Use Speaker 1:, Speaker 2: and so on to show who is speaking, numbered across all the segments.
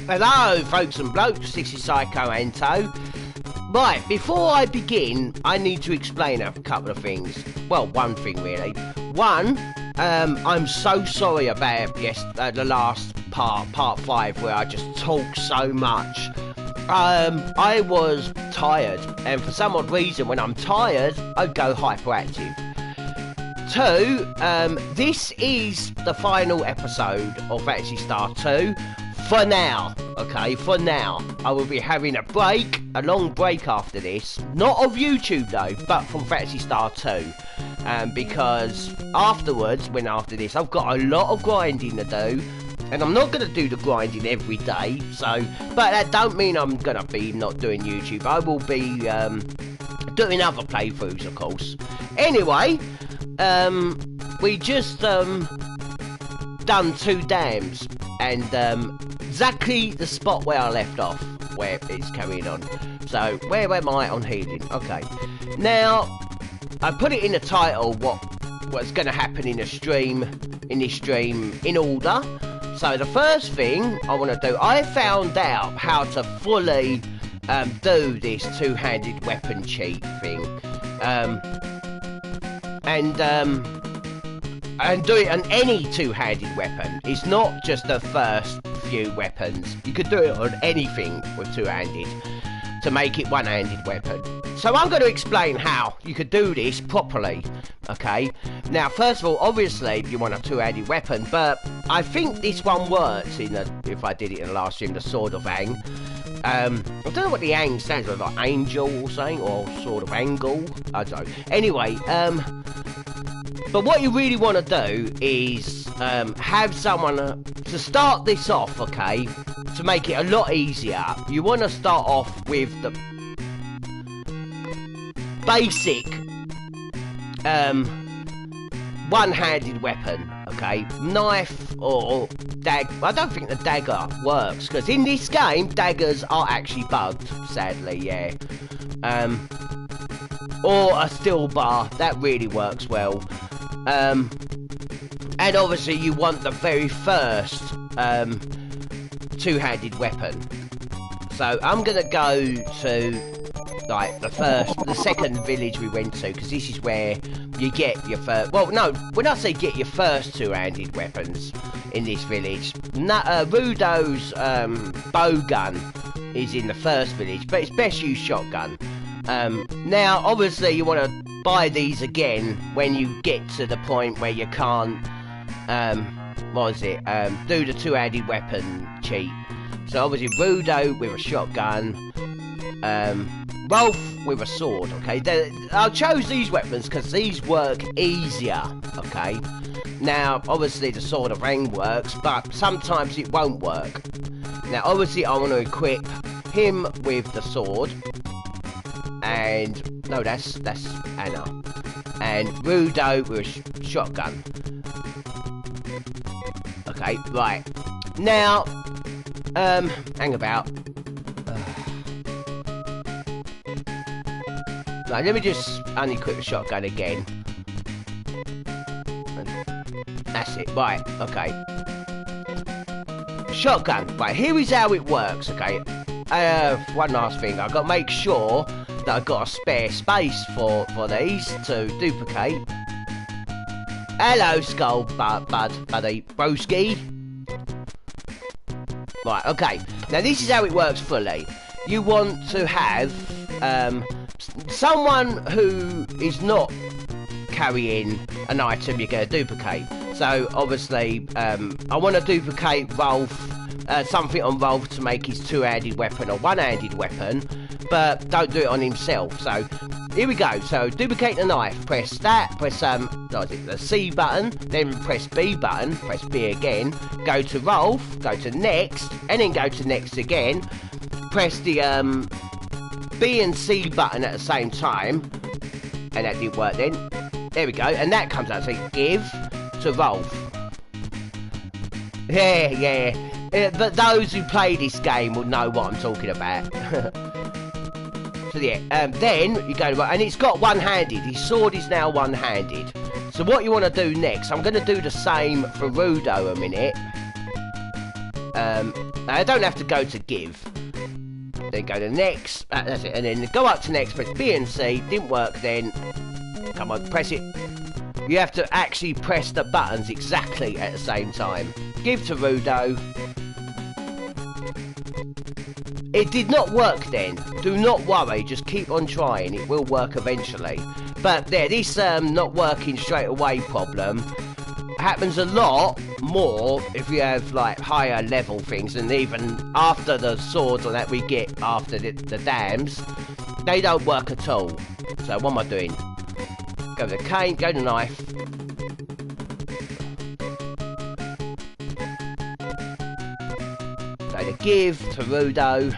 Speaker 1: Hello, folks and blokes, this is Psycho Anto. Right, before I begin, I need to explain a couple of things. Well, one thing really. One, I'm so sorry about the last part 5, where I just talk so much. I was tired, and for some odd reason, when I'm tired, I go hyperactive. 2, this is the final episode of Phantasy Star 2. For now, okay, for now. I will be having a long break after this. Not of YouTube though, but from Phantasy Star 2. Because afterwards, after this, I've got a lot of grinding to do. And I'm not going to do the grinding every day, but that don't mean I'm going to be not doing YouTube. I will be doing other playthroughs, of course. Anyway, we just done 2 dams, and exactly the spot where I left off, where it's carrying on. So, where am I on healing? Okay. Now, I put it in the title, what's going to happen in this stream, in order. So, the first thing I want to do, I found out how to fully do this 2-handed weapon cheat thing. And do it on any 2-handed weapon. It's not just the first few weapons. You could do it on anything with 2-handed to make it 1-handed weapon. So I'm going to explain how you could do this properly. Okay. Now, first of all, obviously you want a 2-handed weapon, but I think this one works if I did it in the last stream, the Sword of Ang. I don't know what the Ang stands for, like angel or something, or Sword of Angle. I don't know. Anyway, but what you really want to do is have someone to start this off, okay? To make it a lot easier, you want to start off with the basic 1-handed weapon, okay? Knife or dagger. I don't think the dagger works, because in this game, daggers are actually bugged, sadly, yeah. Or a steel bar, that really works well. And obviously you want the very first 2-handed weapon. So I'm gonna go to like the second village we went to, because this is where you get your first. Well, no, when I say get your first 2-handed weapons in this village, Rudo's bow gun is in the first village, but it's best use shotgun. Now, obviously, you want to buy these again when you get to the point where you can't, do the 2-handed weapon cheat. So, obviously, Rudo with a shotgun, Rolf with a sword, okay? I chose these weapons because these work easier, okay? Now, obviously, the Sword of Ang works, but sometimes it won't work. Now, obviously, I want to equip him with the sword. And no, that's Anna. And Rudo with a shotgun. Okay, right. Now, hang about. Right, let me just unequip the shotgun again. That's it. Right, okay. Shotgun. Right, here is how it works, okay? One last thing. I've got to make sure that I've got a spare space for these to duplicate. Hello, Skull buddy, broski. Right, okay. Now this is how it works fully. You want to have someone who is not carrying an item you're going to duplicate. So obviously, I want to duplicate Rolf, something on Rolf to make his 2-handed weapon or 1-handed weapon. But don't do it on himself. So here we go. So duplicate the knife. Press that. Press the C button. Then press B button. Press B again. Go to Rolf. Go to next, and then go to next again. Press the B and C button at the same time, and that didn't work then. There we go. And that comes out. So give to Rolf. Yeah. But those who play this game will know what I'm talking about. So yeah, then you go to, and it's got 1-handed. His sword is now 1-handed. So what you want to do next, I'm going to do the same for Rudo a minute. I don't have to go to give. Then go to next. That's it. And then go up to next, press B and C. Didn't work then. Come on, press it. You have to actually press the buttons exactly at the same time. Give to Rudo. It did not work then. Do not worry, just keep on trying. It will work eventually. But there, this not working straight away problem happens a lot more if you have like higher level things, and even after the swords or that we get after the dams, they don't work at all. So what am I doing? Go to the cane, go to knife. Go to give to Rudo.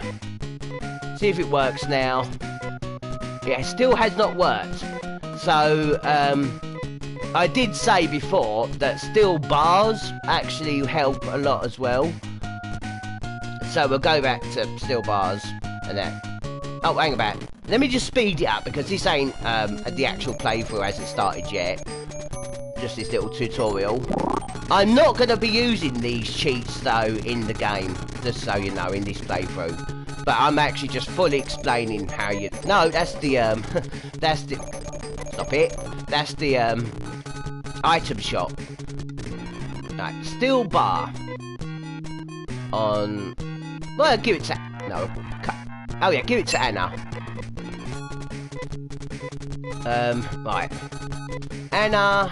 Speaker 1: See if it works now. Yeah, it still has not worked. So, I did say before that steel bars actually help a lot as well. So we'll go back to steel bars and that. Oh, hang about. Let me just speed it up because this ain't the actual playthrough hasn't started yet. Just this little tutorial. I'm not going to be using these cheats though in the game, just so you know, in this playthrough. But I'm actually just fully explaining how you. No, that's the that's the. Stop it. That's the item shop. Right, steel bar. On. Well, give it to. No. Oh yeah, give it to Anna. Right. Anna.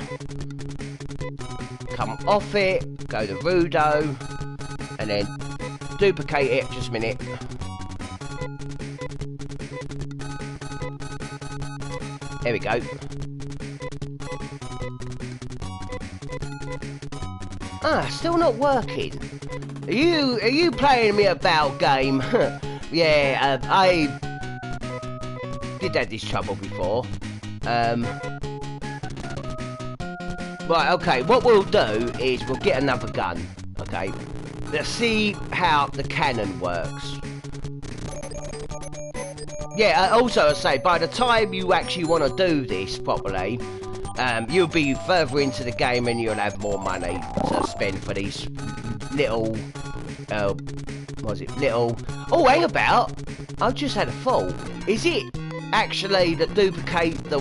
Speaker 1: Come off it. Go to Rudo. And then duplicate it. Just a minute. There we go. Ah, still not working. Are you playing me about game? Yeah, I did have this trouble before. Right, okay, what we'll do is we'll get another gun, okay? Let's see how the cannon works. Yeah, also I say, by the time you actually want to do this properly, you'll be further into the game and you'll have more money to spend for these little, what was it, little, oh, hang about, I've just had a thought. Is it actually that duplicate the,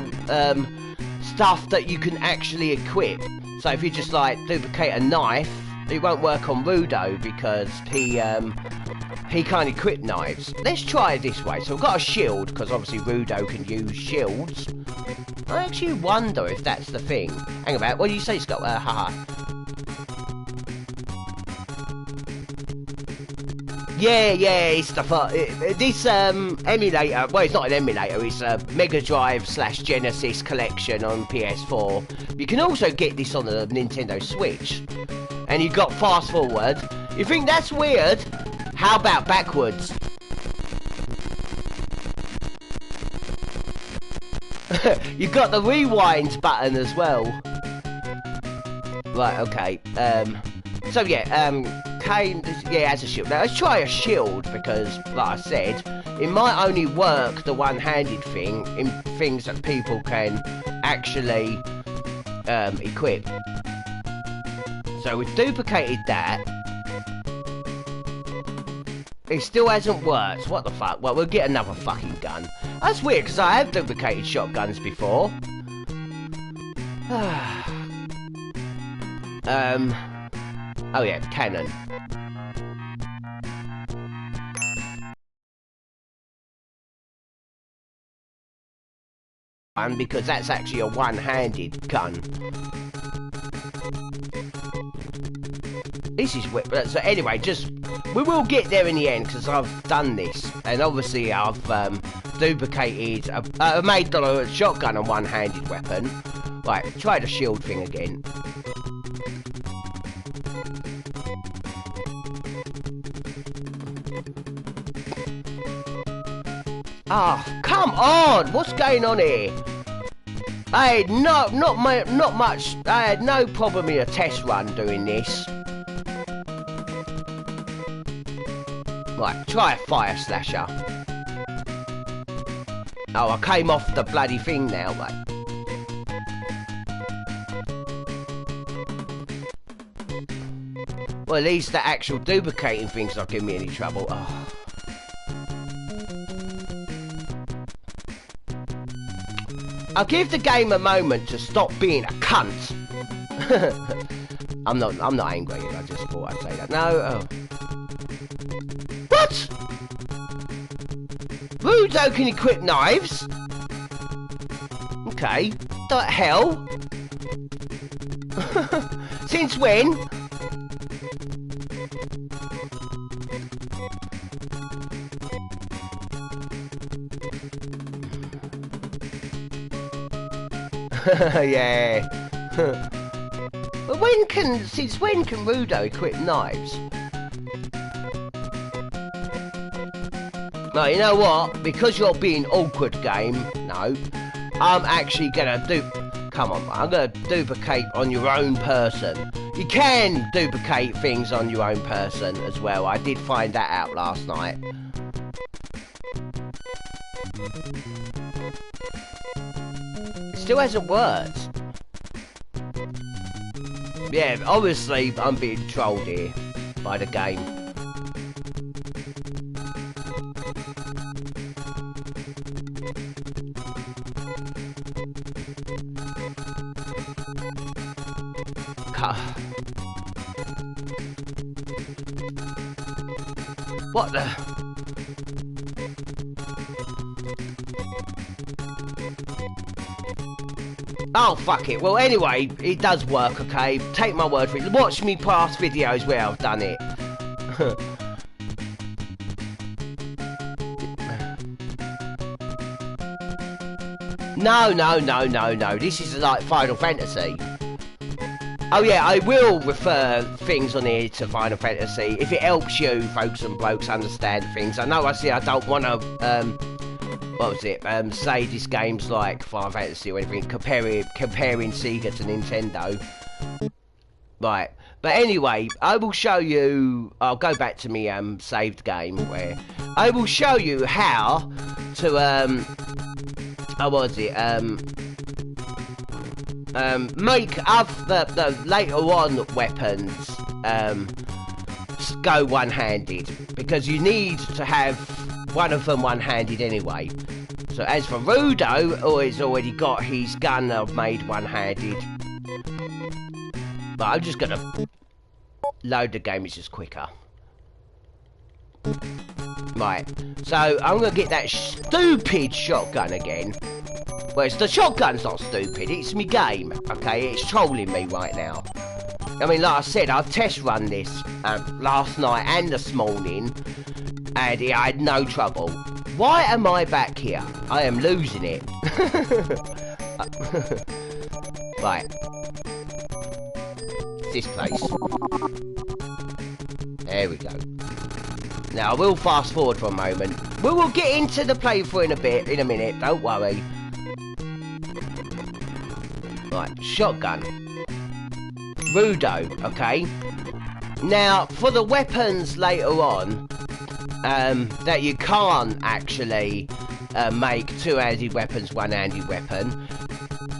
Speaker 1: stuff that you can actually equip? So if you just, like, duplicate a knife, it won't work on Rudo because he can't equip knives. Let's try it this way. So we've got a shield, because obviously Rudo can use shields. I actually wonder if that's the thing. Hang about, what do you say, Scott? Haha. Yeah, it's the this emulator. Well, it's not an emulator. It's a Mega Drive / Genesis collection on PS4. You can also get this on the Nintendo Switch, and you've got fast forward. You think that's weird? How about backwards? You've got the rewind button as well. Right, okay. So yeah, Kane, yeah, has a shield. Now let's try a shield because, like I said, it might only work the one-handed thing in things that people can actually equip. So we've duplicated that. It still hasn't worked. What the fuck? Well, we'll get another fucking gun. That's weird because I have duplicated shotguns before. Oh yeah, cannon. And because that's actually a one-handed gun. This is weird. So anyway, just we will get there in the end because I've done this, and obviously I've duplicated. I made the shotgun a one-handed weapon. Right, try the shield thing again. Ah, oh, come on! What's going on here? I had not much. I had no problem in a test run doing this. Right, try a fire slasher. Oh, I came off the bloody thing now, mate. Well, at least the actual duplicating thing's not giving me any trouble. Oh. I'll give the game a moment to stop being a cunt. I'm not angry. I just thought I'd say that. No. Oh. What? Rudo can equip knives? Okay. What the hell? Since when? Yeah. But since when can Rudo equip knives? No, you know what? Because you're being awkward, game. No, I'm actually gonna come on, I'm gonna duplicate on your own person. You can duplicate things on your own person as well. I did find that out last night. It still hasn't worked. Yeah, obviously I'm being trolled here by the game. What the? Oh, fuck it. Well, anyway, it does work, okay? Take my word for it. Watch me past videos where I've done it. No. This is like Final Fantasy. Oh yeah, I will refer things on here to Final Fantasy if it helps you, folks and blokes, understand things. I know I don't want to, what was it, say this game's like Final Fantasy or anything, comparing Sega to Nintendo. Right, but anyway, I will show you, I'll go back to me saved game where I will show you how to, how was it, make the later on weapons go one-handed, because you need to have one of them one-handed anyway. So as for Rudo, he's already got his gun made one-handed. But I'm just gonna load the game, it's just quicker. Right, so I'm gonna get that stupid shotgun again. Well, the shotgun's not stupid, it's me game, okay? It's trolling me right now. I mean, like I said, I test run this last night and this morning, and I had no trouble. Why am I back here? I am losing it. Right. This place. There we go. Now, I will fast forward for a moment. We will get into the playthrough in a minute, don't worry. Right, shotgun. Rudo, okay? Now, for the weapons later on, that you can't actually make two-handed weapons, one-handed weapon,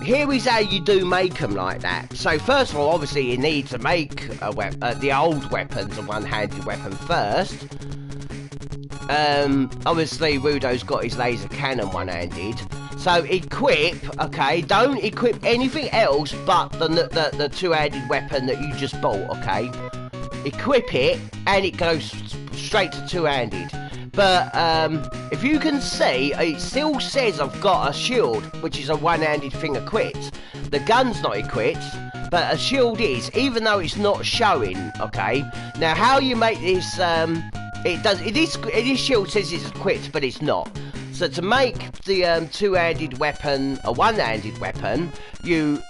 Speaker 1: here is how you do make them like that. So first of all, obviously you need to make the old weapons a one-handed weapon first. Obviously Rudo's got his laser cannon one-handed. So equip, okay, don't equip anything else but the two-handed weapon that you just bought, okay? Equip it, and it goes straight to two-handed. But, if you can see, it still says I've got a shield, which is a one-handed thing equipped. The gun's not equipped, but a shield is, even though it's not showing, okay? Now, how you make this, this shield says it's equipped, but it's not. So to make the two-handed weapon a one-handed weapon, you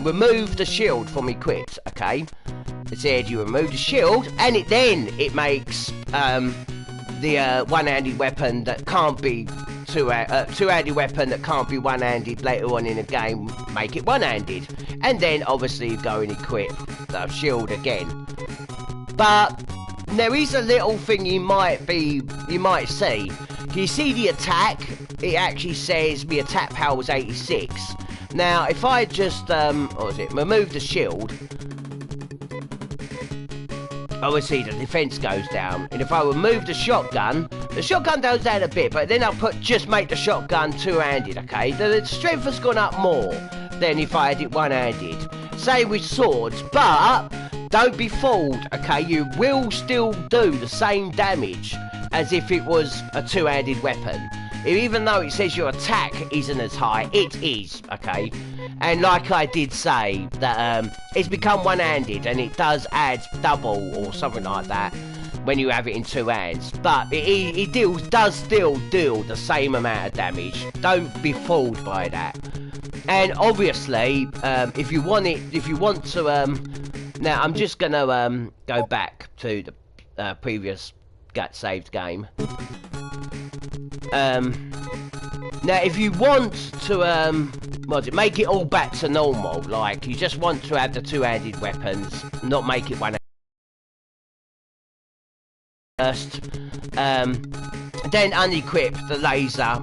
Speaker 1: remove the shield from equipped, okay? It said you remove the shield, and it makes the one-handed weapon that can't be two-handed weapon that can't be one-handed later on in the game, make it one-handed, and then obviously you go and equip the shield again. But there is a little thing you might see. Can you see the attack? It actually says the attack power was 86. Now, if I just, what was it, remove the shield. obviously the defense goes down. And if I remove the shotgun goes down a bit, but then I'll just make the shotgun two-handed, okay? The strength has gone up more than if I had it one-handed. Same with swords, but don't be fooled, okay? You will still do the same damage as if it was a two-handed weapon. Even though it says your attack isn't as high, it is, okay? And like I did say, that it's become one-handed, and it does add double or something like that when you have it in two hands. But it does still deal the same amount of damage. Don't be fooled by that. And obviously, if you want to, now I'm just gonna go back to the previous saved game. Now if you want to make it all back to normal, like you just want to have the two-handed weapons, not make it one first, then unequip the laser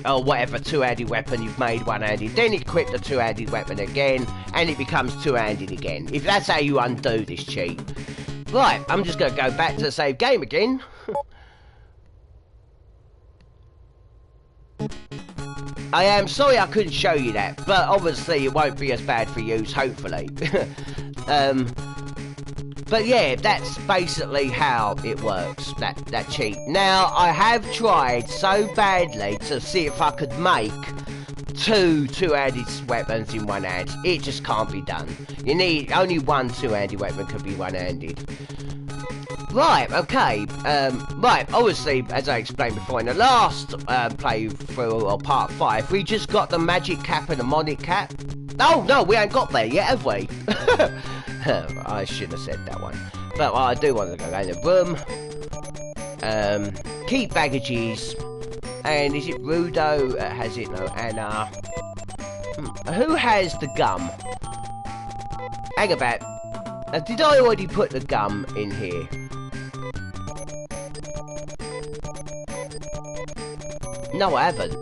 Speaker 1: or whatever two-handed weapon you've made one-handed, then equip the two-handed weapon again and it becomes two-handed again, if that's how you undo this cheat. Right, I'm just going to go back to the save game again. I am sorry I couldn't show you that, but obviously it won't be as bad for use, hopefully. But yeah, that's basically how it works, that cheat. Now, I have tried so badly to see if I could make two-handed weapons in one hand. It just can't be done. You need only one two-handed weapon could be one-handed. Right, okay, right, obviously, as I explained before in the last playthrough, or part 5, we just got the magic cap and the monic cap. Oh, no, we ain't got there yet, have we? I shouldn't have said that one. But well, I do want to go in the room. Keep baggages. And is it Rudo? Has it? No, Anna. Who has the gum? Hang about. Did I already put the gum in here? No, I haven't.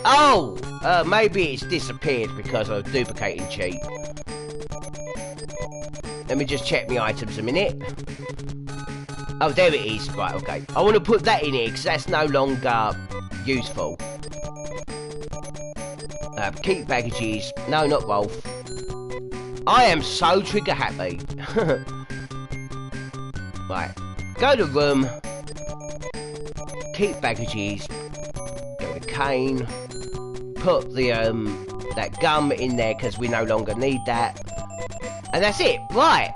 Speaker 1: Oh! Maybe it's disappeared because of duplicating cheat. Let me just check my items a minute. Oh, there it is. Right, okay. I want to put that in here because that's no longer useful. Keep baggages. No, not Rolf. I am so trigger happy. Right. Go to room. Keep baggages. Go to cane. Put the that gum in there because we no longer need that. And that's it. Right.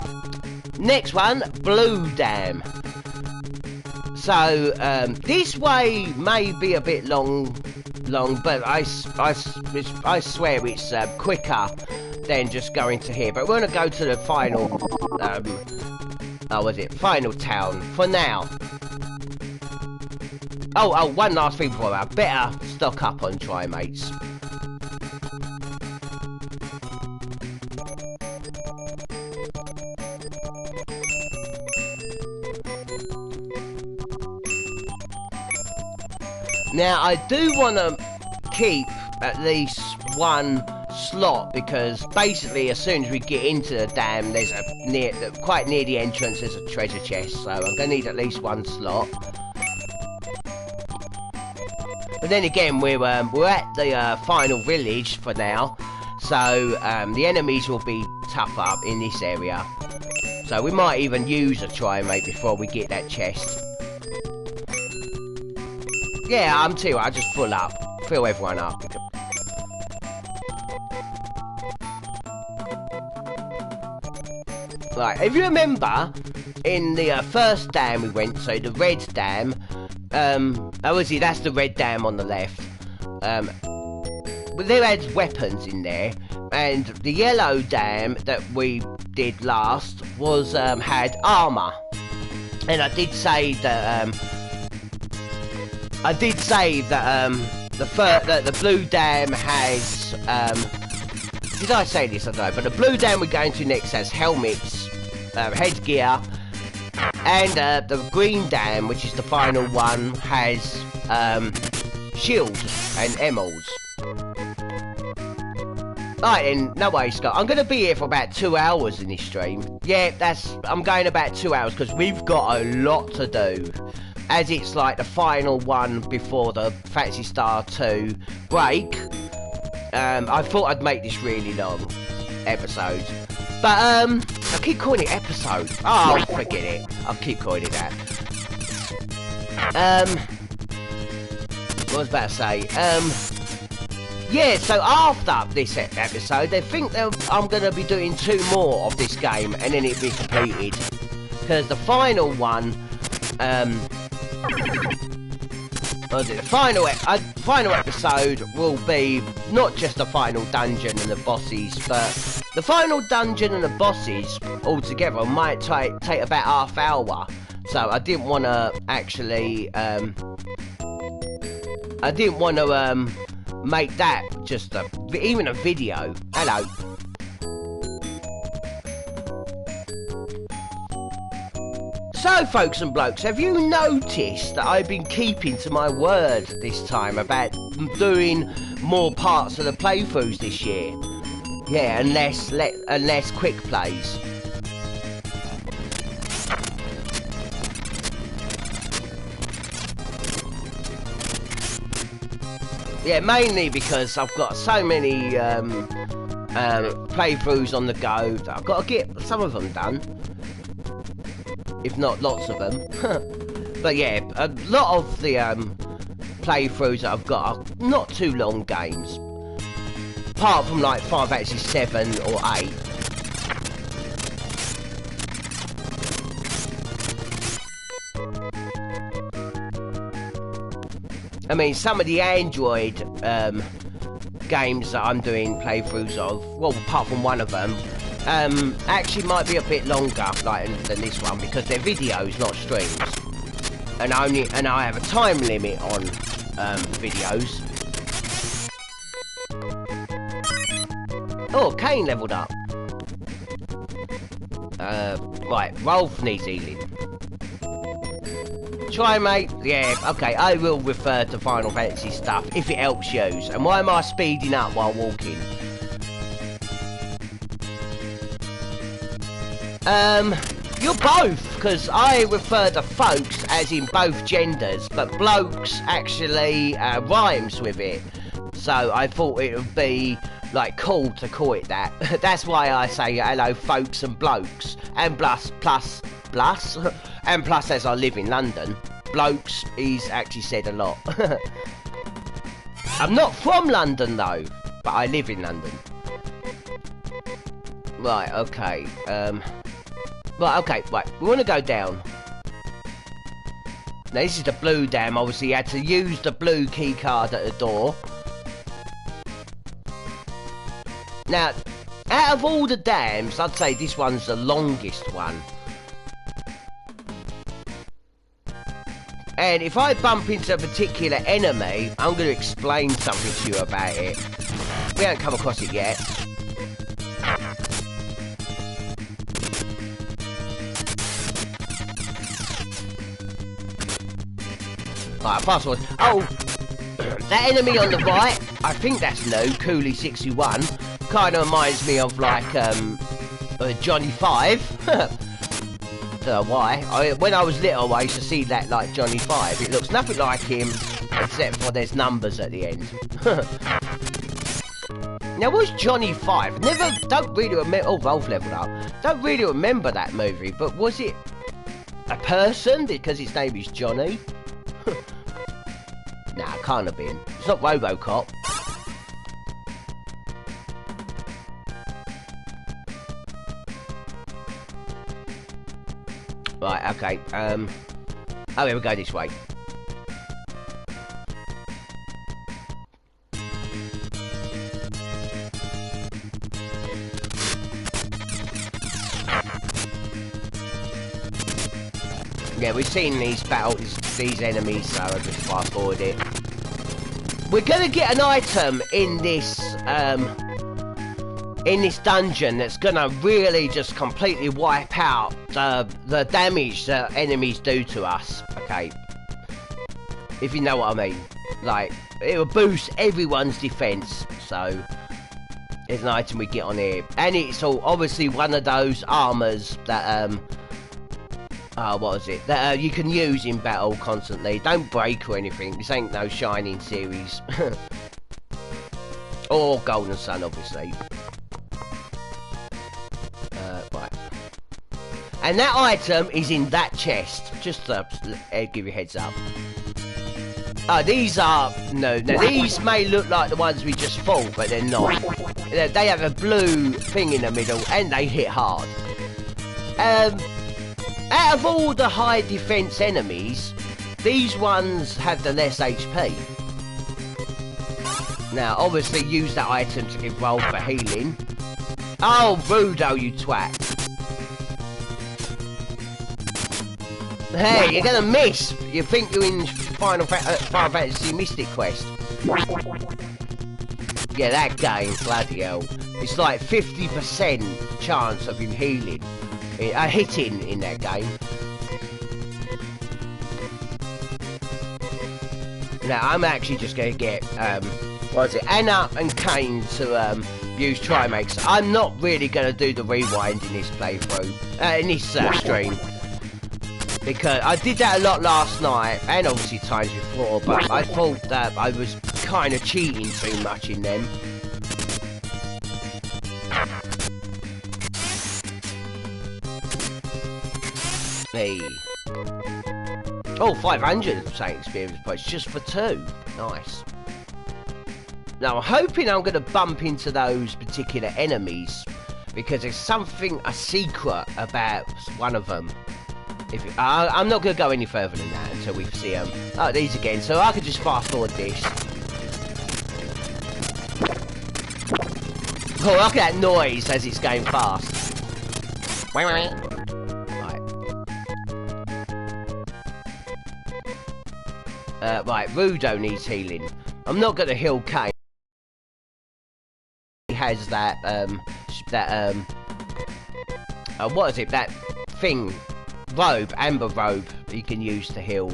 Speaker 1: Next one, Blue Dam. So this way may be a bit long, but I swear it's quicker than just going to here. But we're gonna go to the final, final town for now. Oh, one last thing before I better stock up on Trimates. Now, I do want to keep at least one slot because basically as soon as we get into the dam, there's quite near the entrance, there's a treasure chest, so I'm going to need at least one slot. But then again, we're at the final village for now, so the enemies will be tougher in this area. So we might even use a Trimate before we get that chest. Yeah, I'm too. I just fill everyone up. Right, if you remember, in the first dam we went to, the red dam, obviously that's the red dam on the left, but there had weapons in there, and the yellow dam that we did last was, had armour, and I did say that, the blue dam has, did I say this? I don't know, but the blue dam we're going to next has helmets, headgear, and the green dam, which is the final one, has shields and emeralds. Right then, no way, Scott. I'm gonna be here for about 2 hours in this stream. Yeah, I'm going about 2 hours because we've got a lot to do. As it's like the final one before the Phantasy Star 2 break. I thought I'd make this really long episode. But, I keep calling it episode. Oh, forget it. I'll keep calling it that. What was I about to say? Yeah, so after this episode, they think I'm going to be doing 2 more of this game, and then it'll be completed. Because the final one, what was it? The final episode will be not just the final dungeon and the bosses, but the final dungeon and the bosses altogether might take about half hour. So I didn't want to actually, make that just even a video. Hello. So, folks and blokes, have you noticed that I've been keeping to my word this time about doing more parts of the playthroughs this year? Yeah, and less quick plays. Yeah, mainly because I've got so many playthroughs on the go that I've got to get some of them done. If not lots of them. But yeah, a lot of the playthroughs that I've got are not too long games. Apart from like Final Fantasy 7 or 8. I mean, some of the Android games that I'm doing playthroughs of, well, apart from one of them, actually might be a bit longer than this one because they're videos, not streams, and I have a time limit on videos. Oh, Kane leveled up. Right, Rolf needs healing. Try, mate. Yeah, okay, I will refer to Final Fantasy stuff if it helps you. And why am I speeding up while walking? You're both, because I refer to folks as in both genders, but blokes actually rhymes with it. So I thought it would be, like, cool to call it that. That's why I say hello, folks and blokes. And plus, and plus, as I live in London, blokes is actually said a lot. I'm not from London, though, but I live in London. Right, okay, right, we want to go down. Now, this is the blue dam. Obviously, you had to use the blue key card at the door. Now, out of all the dams, I'd say this one's the longest one. And if I bump into a particular enemy, I'm going to explain something to you about it. We haven't come across it yet. Right, fast forward. Oh, that enemy on the right, I think that's new, Cooley 61. Kind of reminds me of, like, Johnny 5. Why? When I was little, I used to see that like Johnny 5. It looks nothing like him, except for there's numbers at the end. Now, what's Johnny 5? Don't really remember. Oh, Rolf leveled up. Don't really remember that movie, but was it a person because his name is Johnny? Nah, can't have been. It's not RoboCop. Right, okay, oh, here we go this way. Yeah, we've seen these battles, these enemies, so I'll just fast forward it. We're gonna get an item in this dungeon that's gonna really just completely wipe out the damage that enemies do to us, okay? If you know what I mean. Like, it will boost everyone's defense, so There's an item we get on here. And it's all obviously one of those armors that, what was it? That you can use in battle constantly. Don't break or anything. This ain't no Shining series. Or Golden Sun, obviously. Right. And that item is in that chest. Just to give you a heads up. These are... No, now these may look like the ones we just fought, but they're not. They have a blue thing in the middle, and they hit hard. Out of all the high defense enemies, these ones have the less HP. Now, obviously, use that item to give roll for healing. Oh, Rudo, you twat. Hey, you're gonna miss. You think you're in Final Fantasy Mystic Quest. Yeah, that game, bloody hell. It's like 50% chance of him healing. Hitting in that game. Now, I'm actually just going to get, what is it, Anna and Kane to use Trimax. I'm not really going to do the rewind in this playthrough, in this stream. Because I did that a lot last night, and obviously times before, but I thought that I was kind of cheating too much in them. Hey. Oh, 500 saying experience points just for 2. Nice. Now, I'm hoping I'm going to bump into those particular enemies, because there's something, a secret about one of them. I'm not going to go any further than that until we see them. Oh, these again, so I could just fast forward this. Oh, look at that noise as it's going fast. Right. Right, Rudo needs healing. I'm not going to heal Kane. He has that, what is it? That thing. Robe, Amber Robe, you can use to heal.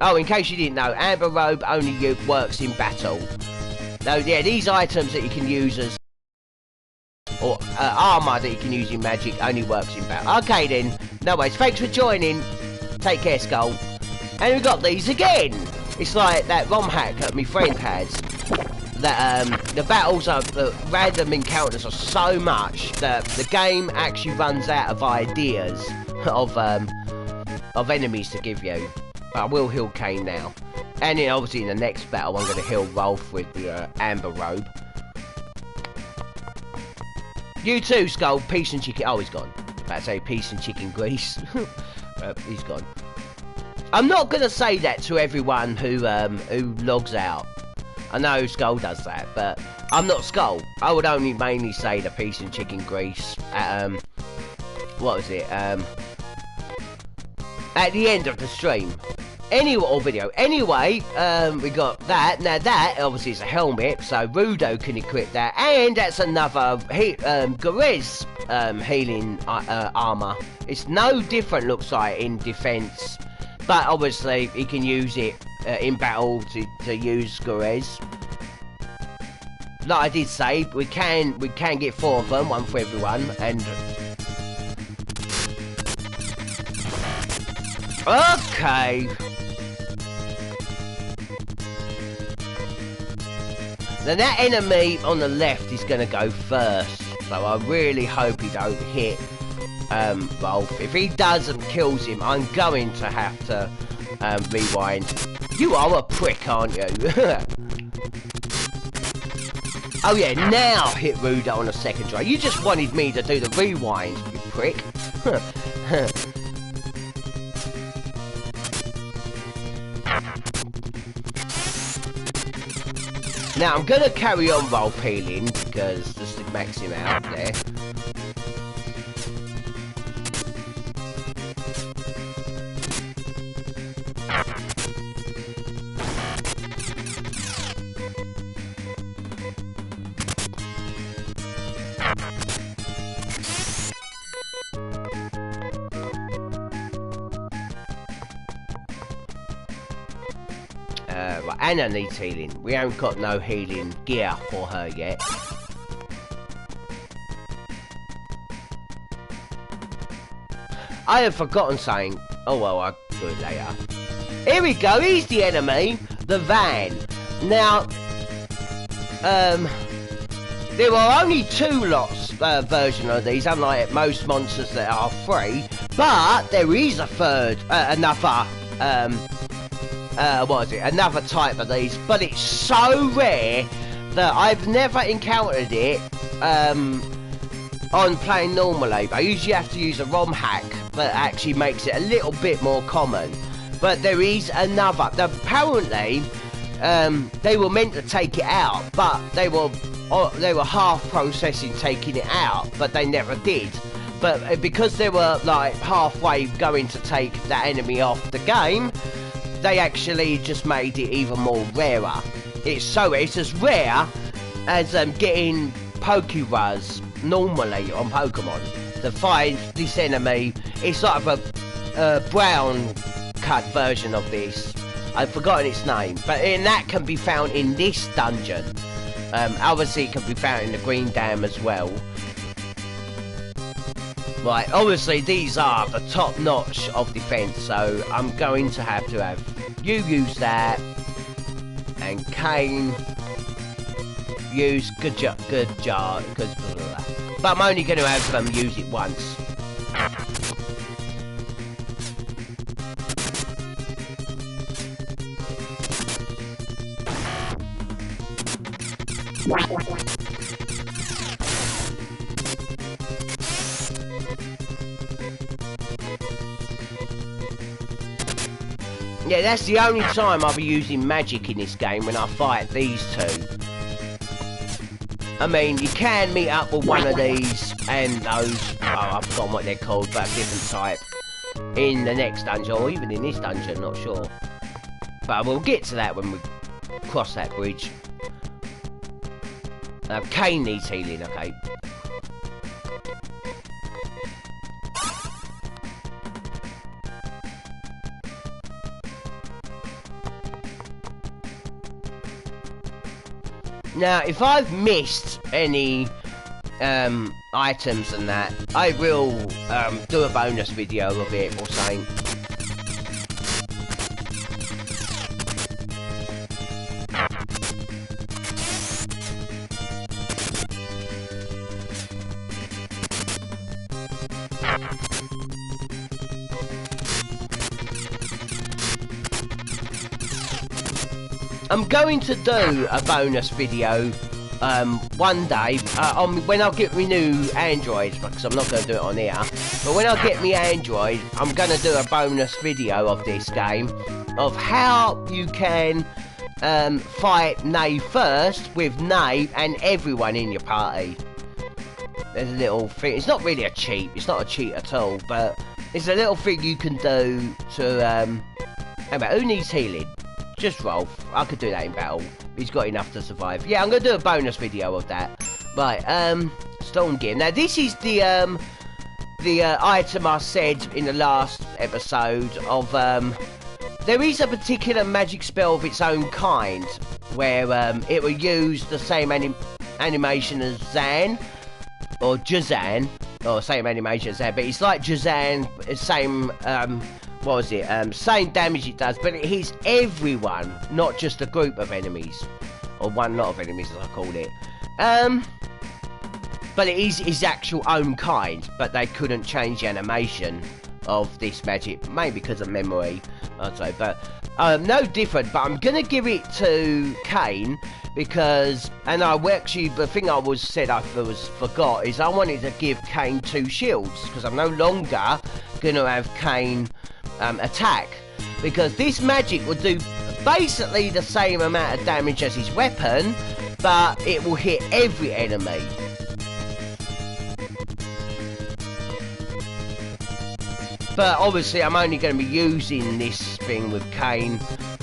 Speaker 1: Oh, in case you didn't know, Amber Robe only works in battle. No, yeah, these items that you can use as... Or armour that you can use in magic only works in battle. Okay then, no worries. Thanks for joining. Take care, Skull. And we got these again. It's like that ROM hack that my friend has. That the battles are, the random encounters are so much that the game actually runs out of ideas of enemies to give you. But I will heal Kane now. And then obviously in the next battle I'm going to heal Rolf with the Amber Robe. You too, Skull. Peace and chicken... Oh, he's gone. About to say peace and chicken grease. He's gone. I'm not going to say that to everyone who logs out. I know Skull does that, but I'm not Skull. I would only mainly say the peace and chicken grease at, what was it, at the end of the stream. Or video. Anyway, we got that. Now that, obviously, is a helmet, so Rudo can equip that. And that's another, Garez, healing, armor. It's no different, looks like, in defense. But, obviously, he can use it, in battle to use Garez. Like I did say, we can get 4 of them, one for everyone, and... Okay. Now that enemy on the left is going to go first, so I really hope he don't hit Rolf. If he does and kills him, I'm going to have to rewind. You are a prick, aren't you? Oh yeah, now hit Rudo on a second try. You just wanted me to do the rewind, you prick. Now I'm gonna carry on Rolf healing because just to max him out there. Right, Anna needs healing. We haven't got no healing gear for her yet. I have forgotten something. Oh well, I'll do it later. Here we go, he's the enemy, the van. Now, there are only 2 lots version of these, unlike most monsters that are 3. But there is a third, another, another type of these. But it's so rare that I've never encountered it on playing normally. I usually have to use a ROM hack that actually makes it a little bit more common. But there is another. Apparently, they were meant to take it out, but they were half processing taking it out, but they never did. But because they were like halfway going to take that enemy off the game, they actually just made it even more rarer. It's as rare as getting Pokeruz normally on Pokemon. To find this enemy, it's sort of a brown cut version of this. I've forgotten its name, but that can be found in this dungeon. Obviously it can be found in the Green Dam as well. Right, obviously these are the top notch of defense, so I'm going to have you use that, and Kane use good job, because but I'm only going to have them use it once. Yeah, that's the only time I'll be using magic in this game, when I fight these 2. I mean, you can meet up with one of these and those, I've forgotten what they're called, but a different type, in the next dungeon, or even in this dungeon, not sure. But we'll get to that when we cross that bridge. Kane needs healing, okay. Now, if I've missed any items and that, I will do a bonus video of it or something. I'm going to do a bonus video one day when I'll get my new Android, because I'm not going to do it on here. But when I get my Android, I'm going to do a bonus video of this game, of how you can fight Nave first with Nave and everyone in your party. There's a little thing. It's not really a cheat. It's not a cheat at all, but it's a little thing you can do to who needs healing? Just Rolf. I could do that in battle. He's got enough to survive. Yeah, I'm going to do a bonus video of that. Right, Storm Gear. Now, this is the item I said in the last episode of, there is a particular magic spell of its own kind, where, it will use the same animation as Zan, or Jazan, or same animation as Zan, but it's like Jazan, same, what was it? Same damage it does, but it hits everyone, not just a group of enemies. Or one lot of enemies, as I call it. But it is his actual own kind, but they couldn't change the animation of this magic, maybe because of memory, I'd say. But no different, but I'm going to give it to Kane, because, and actually, the thing I forgot, is I wanted to give Kane 2 shields, because I'm no longer going to have Kane attack, because this magic will do basically the same amount of damage as his weapon, but it will hit every enemy. But obviously I'm only going to be using this thing with Kane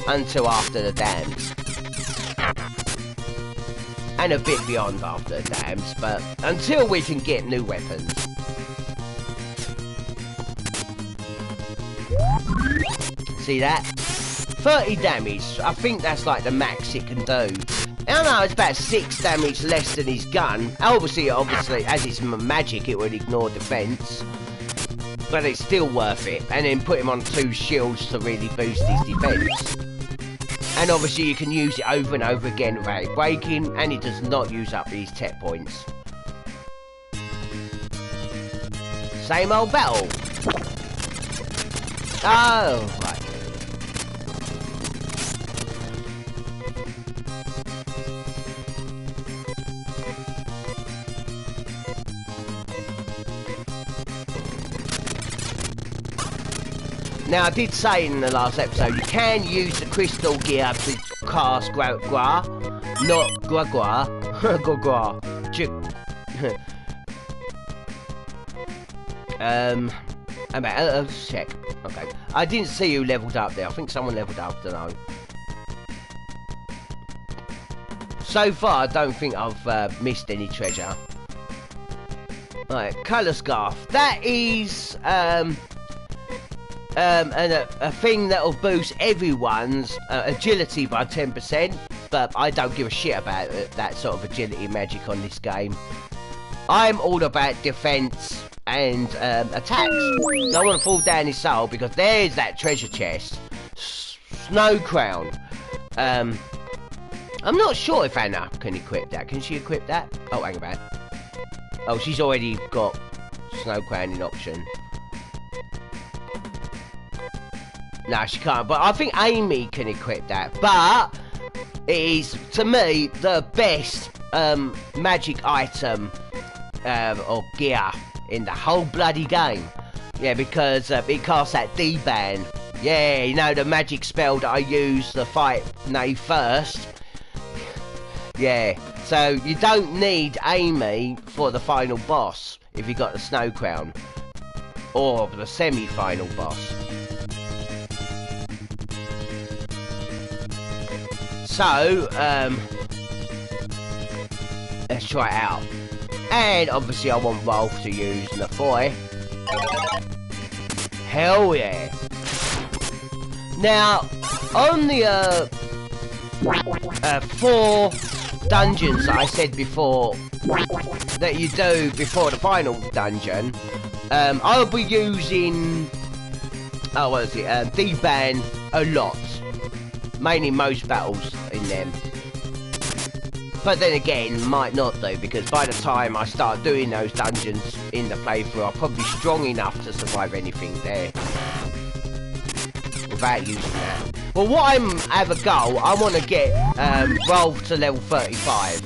Speaker 1: until after the dams, and a bit beyond after the dams, but until we can get new weapons. See that? 30 damage. I think that's like the max it can do. I don't know, it's about 6 damage less than his gun. Obviously, as it's magic, it would ignore defense. but it's still worth it. And then put him on 2 shields to really boost his defense. And obviously you can use it over and over again without it breaking, and it does not use up these tech points. Same old battle. Oh, right. Now, I did say in the last episode, you can use the crystal gear to cast Gra, not Gra, let's check. Okay. I didn't see who leveled up there. I think someone leveled up, I don't know. So far, I don't think I've missed any treasure. Right, colour scarf. That is a thing that'll boost everyone's agility by 10%, but I don't give a shit about that sort of agility magic on this game. I'm all about defense and attacks. Don't want to fall down his soul because there's that treasure chest. Snow crown. I'm not sure if Anna can equip that. Can she equip that? Oh, hang about. Oh, she's already got snow crown in option. No, she can't. But I think Amy can equip that. But it is, to me, the best magic item or gear in the whole bloody game. Yeah, because it casts that D-ban. Yeah, you know, the magic spell that I use to fight Nay first. Yeah, so you don't need Amy for the final boss if you got the snow crown. Or the semi-final boss. So, let's try it out. And obviously I want Rolf to use Nafoy. Hell yeah. Now, on the 4 dungeons that I said before, that you do before the final dungeon, I'll be using, what is it, D-ban a lot. Mainly most battles in them. But then again, might not do, because by the time I start doing those dungeons in the playthrough, I'll probably be strong enough to survive anything there. Without using that. Well, what have a goal, I want to get Rolf to level 35.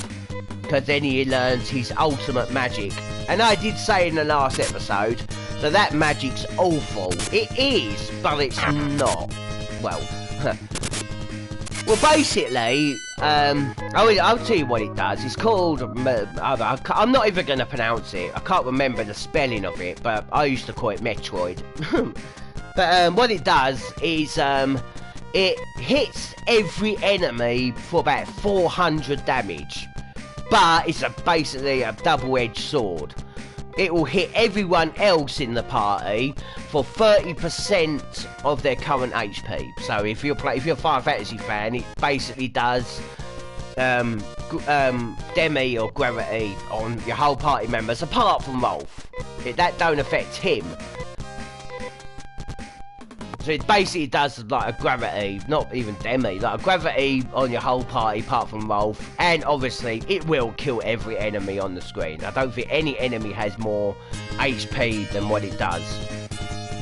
Speaker 1: Because then he learns his ultimate magic. And I did say in the last episode that that magic's awful. It is, but it's not. Well, well, basically, I'll tell you what it does. It's called, I'm not even going to pronounce it. I can't remember the spelling of it, but I used to call it Metroid. But what it does is, it hits every enemy for about 400 damage. But it's basically a double-edged sword. It will hit everyone else in the party for 30% of their current HP. So if you're a Final Fantasy fan, it basically does Demi or Gravity on your whole party members, apart from Rolf. That don't affect him. So it basically does like a Gravity, not even Demi, like a Gravity on your whole party apart from Rolf. And obviously it will kill every enemy on the screen. I don't think any enemy has more HP than what it does.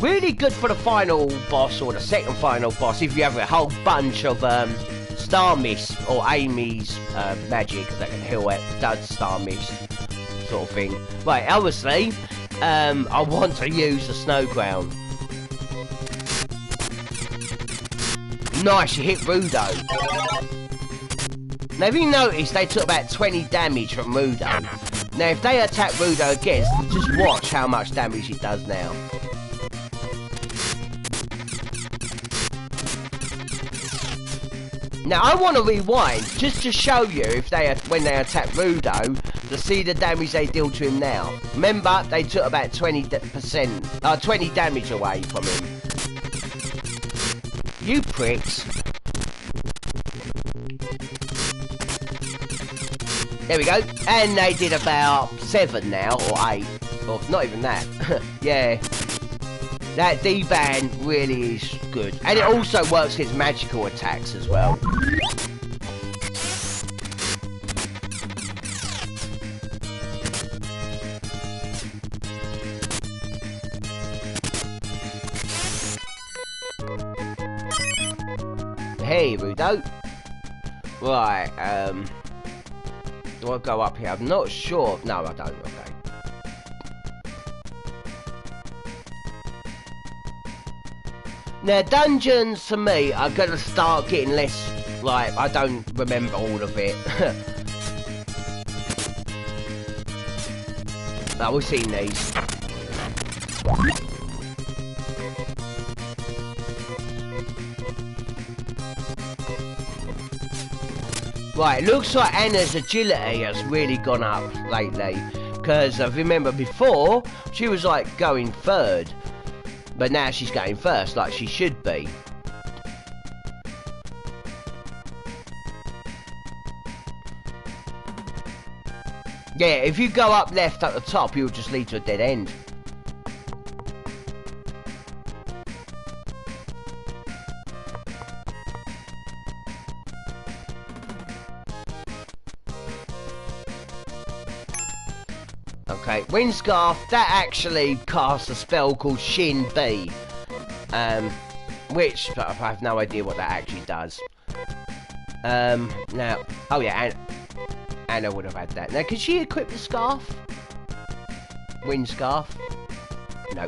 Speaker 1: Really good for the final boss or the second final boss if you have a whole bunch of Star Mist or Amy's magic that can heal it, does Star Mist sort of thing. Right, obviously I want to use the Snow Crown. Nice, you hit Rudo. Now, if you notice, they took about 20 damage from Rudo. Now, if they attack Rudo again, just watch how much damage it does now. Now, I want to rewind, just to show you if when they attack Rudo, to see the damage they deal to him now. Remember, they took about 20 damage away from him. You pricks. There we go. And they did about 7 now, or 8. Or not even that. Yeah. That D-band really is good. And it also works against magical attacks as well. Hey, Rudo. Right, do I go up here? I'm not sure. No, I don't. Okay. Now, dungeons, to me, are going to start getting less, like, I don't remember all of it. Oh, we've seen these. Right, it looks like Anna's agility has really gone up lately. Because I remember before, she was like going third. But now she's going first, like she should be. Yeah, if you go up left at the top, you'll just lead to a dead end. Okay, Windscarf, that actually casts a spell called Shin B. Which, I have no idea what that actually does. Now, oh yeah, Anna would have had that. Now, can she equip the scarf? Windscarf? No.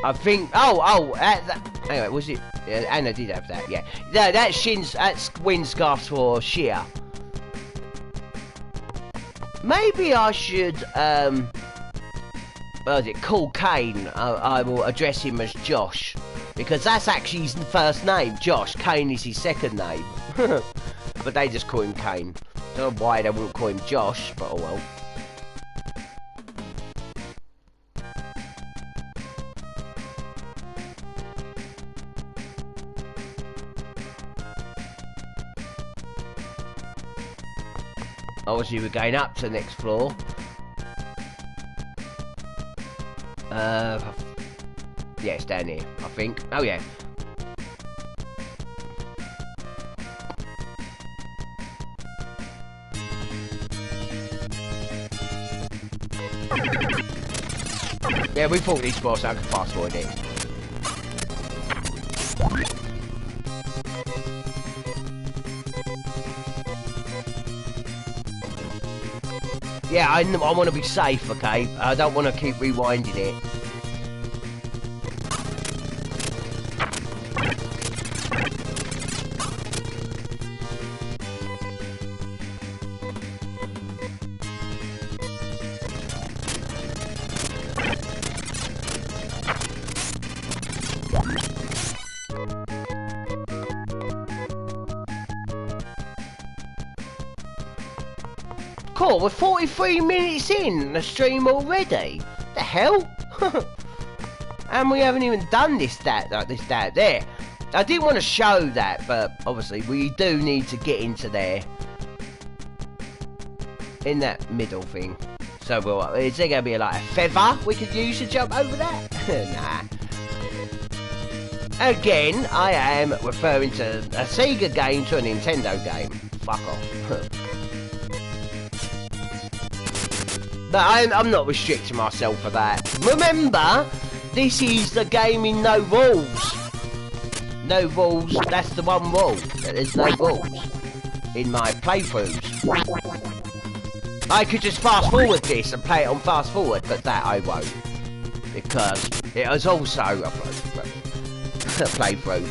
Speaker 1: I think, anyway, was it, Anna did have that, yeah. No, that's Windscarf's for Sheer. Maybe I should, what is it, call Kane. I will address him as Josh. Because that's actually his first name, Josh. Kane is his second name. But they just call him Kane. Don't know why they wouldn't call him Josh, but oh well. Obviously, we're going up to the next floor. Yeah, it's down here, I think. Oh, yeah. Yeah, we fought these boss, so I can fast forward it. Yeah, I want to be safe, okay? I don't want to keep rewinding it. Cool, we're 43 minutes in the stream already. The hell? And we haven't even done this that there. I didn't want to show that, but obviously we do need to get into there. In that middle thing. So is there going to be like a feather we could use to jump over that? Nah. Again, I am referring to a Sega game to a Nintendo game. Fuck off. But I'm not restricting myself for that. Remember, this is the game in no rules. No rules, that's the one rule. There's no rules in my playthroughs. I could just fast forward this and play it on fast forward, but that I won't. Because it is also a playthrough.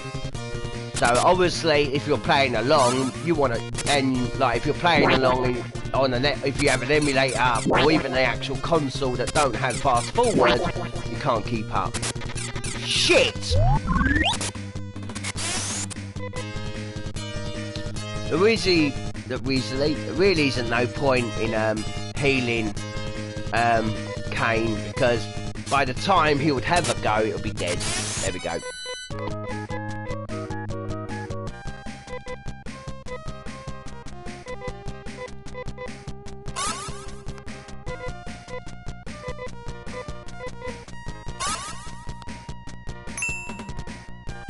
Speaker 1: So obviously, if you're playing along, you want to, and like if you're playing along on the net, if you have an emulator or even the actual console that don't have fast forward, you can't keep up. Shit! There really isn't no point in healing Kane, because by the time he would have a go, it'll be dead. There we go.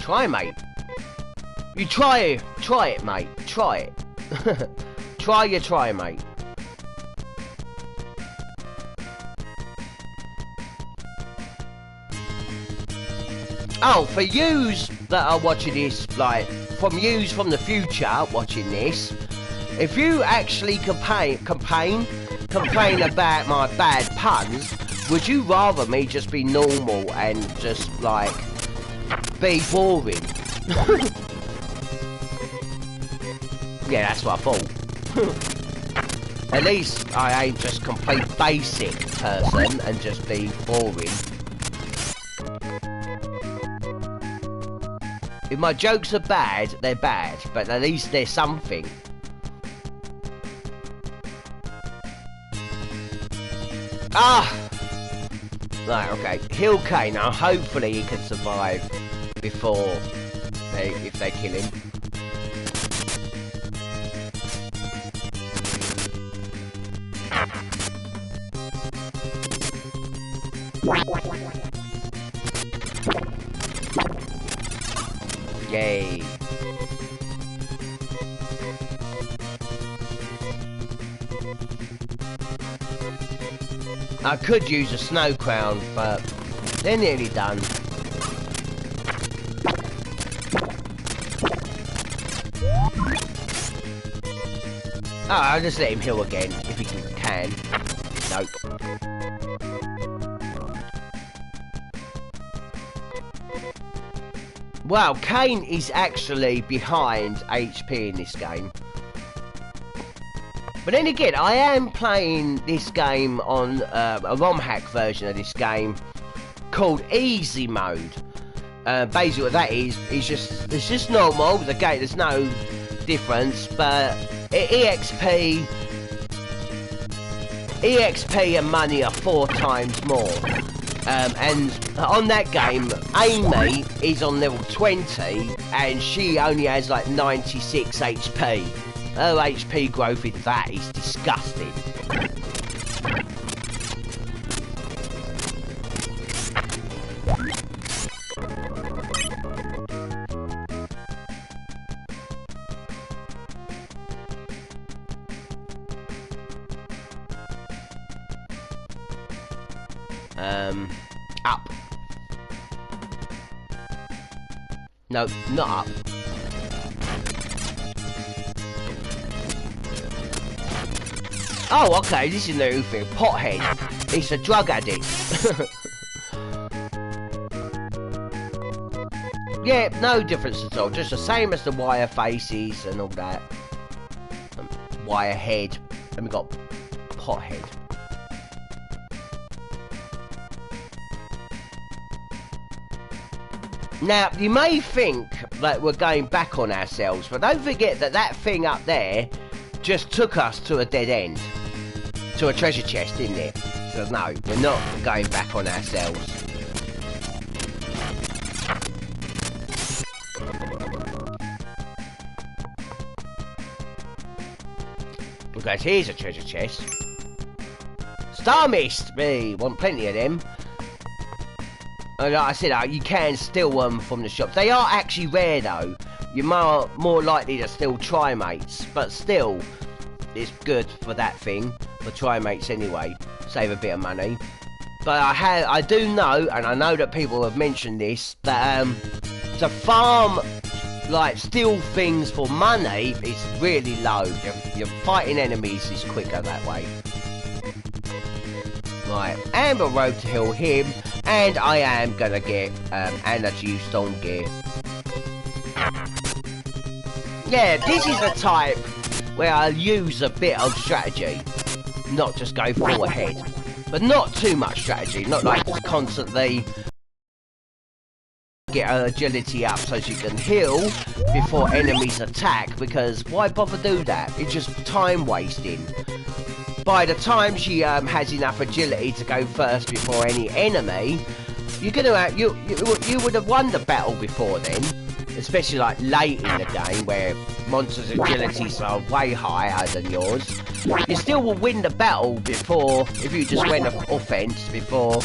Speaker 1: Try, mate. You try it, mate. Try it. Try, mate. Oh, for yous that are watching this, like, from yous from the future watching this, if you actually complain about my bad puns, would you rather me just be normal and just, like, be boring? Yeah, that's what I thought. At least I ain't just complete basic person and just be boring. If my jokes are bad, they're bad, but at least they're something. Ah! Right, okay. Hill K, now hopefully he can survive before if they kill him. Yay. I could use a snow crown, but they're nearly done. Oh, I'll just let him heal again, if he can. Nope. Wow, Kane is actually behind HP in this game. But then again, I am playing this game on a ROM hack version of this game called Easy Mode. Basically what that is it's just normal, the game, there's no difference, but EXP and money are 4 times more. And on that game, Amy is on level 20 and she only has like 96 HP. Her HP growth in that is disgusting. Up. No, not up. Oh, okay, this is a new thing. Pothead. It's a drug addict. Yeah, no difference at all. Just the same as the wire faces and all that. Wire head. And we got pothead. Now, you may think that we're going back on ourselves, but don't forget that that thing up there just took us to a dead end. To a treasure chest, didn't it? So no, we're not going back on ourselves. Okay, so here's a treasure chest. Star Mist! We want plenty of them. And like I said, you can steal them from the shops. They are actually rare though. You're more likely to steal Trimates, but still, it's good for that thing, for Trimates anyway. Save a bit of money. But I do know, and I know that people have mentioned this, that to farm, like, steal things for money is really low. You're fighting enemies is quicker that way. Right, and we're road to heal him, and I am gonna get energy stone gear. Yeah, this is the type where I'll use a bit of strategy, not just go full ahead, but not too much strategy, not like just constantly get her agility up so she can heal before enemies attack, because why bother do that? It's just time wasting. By the time she has enough agility to go first before any enemy, you're gonna have, you would have won the battle before then, especially like late in the game where monsters' agilities are way higher than yours. You still will win the battle before, if you just went offense before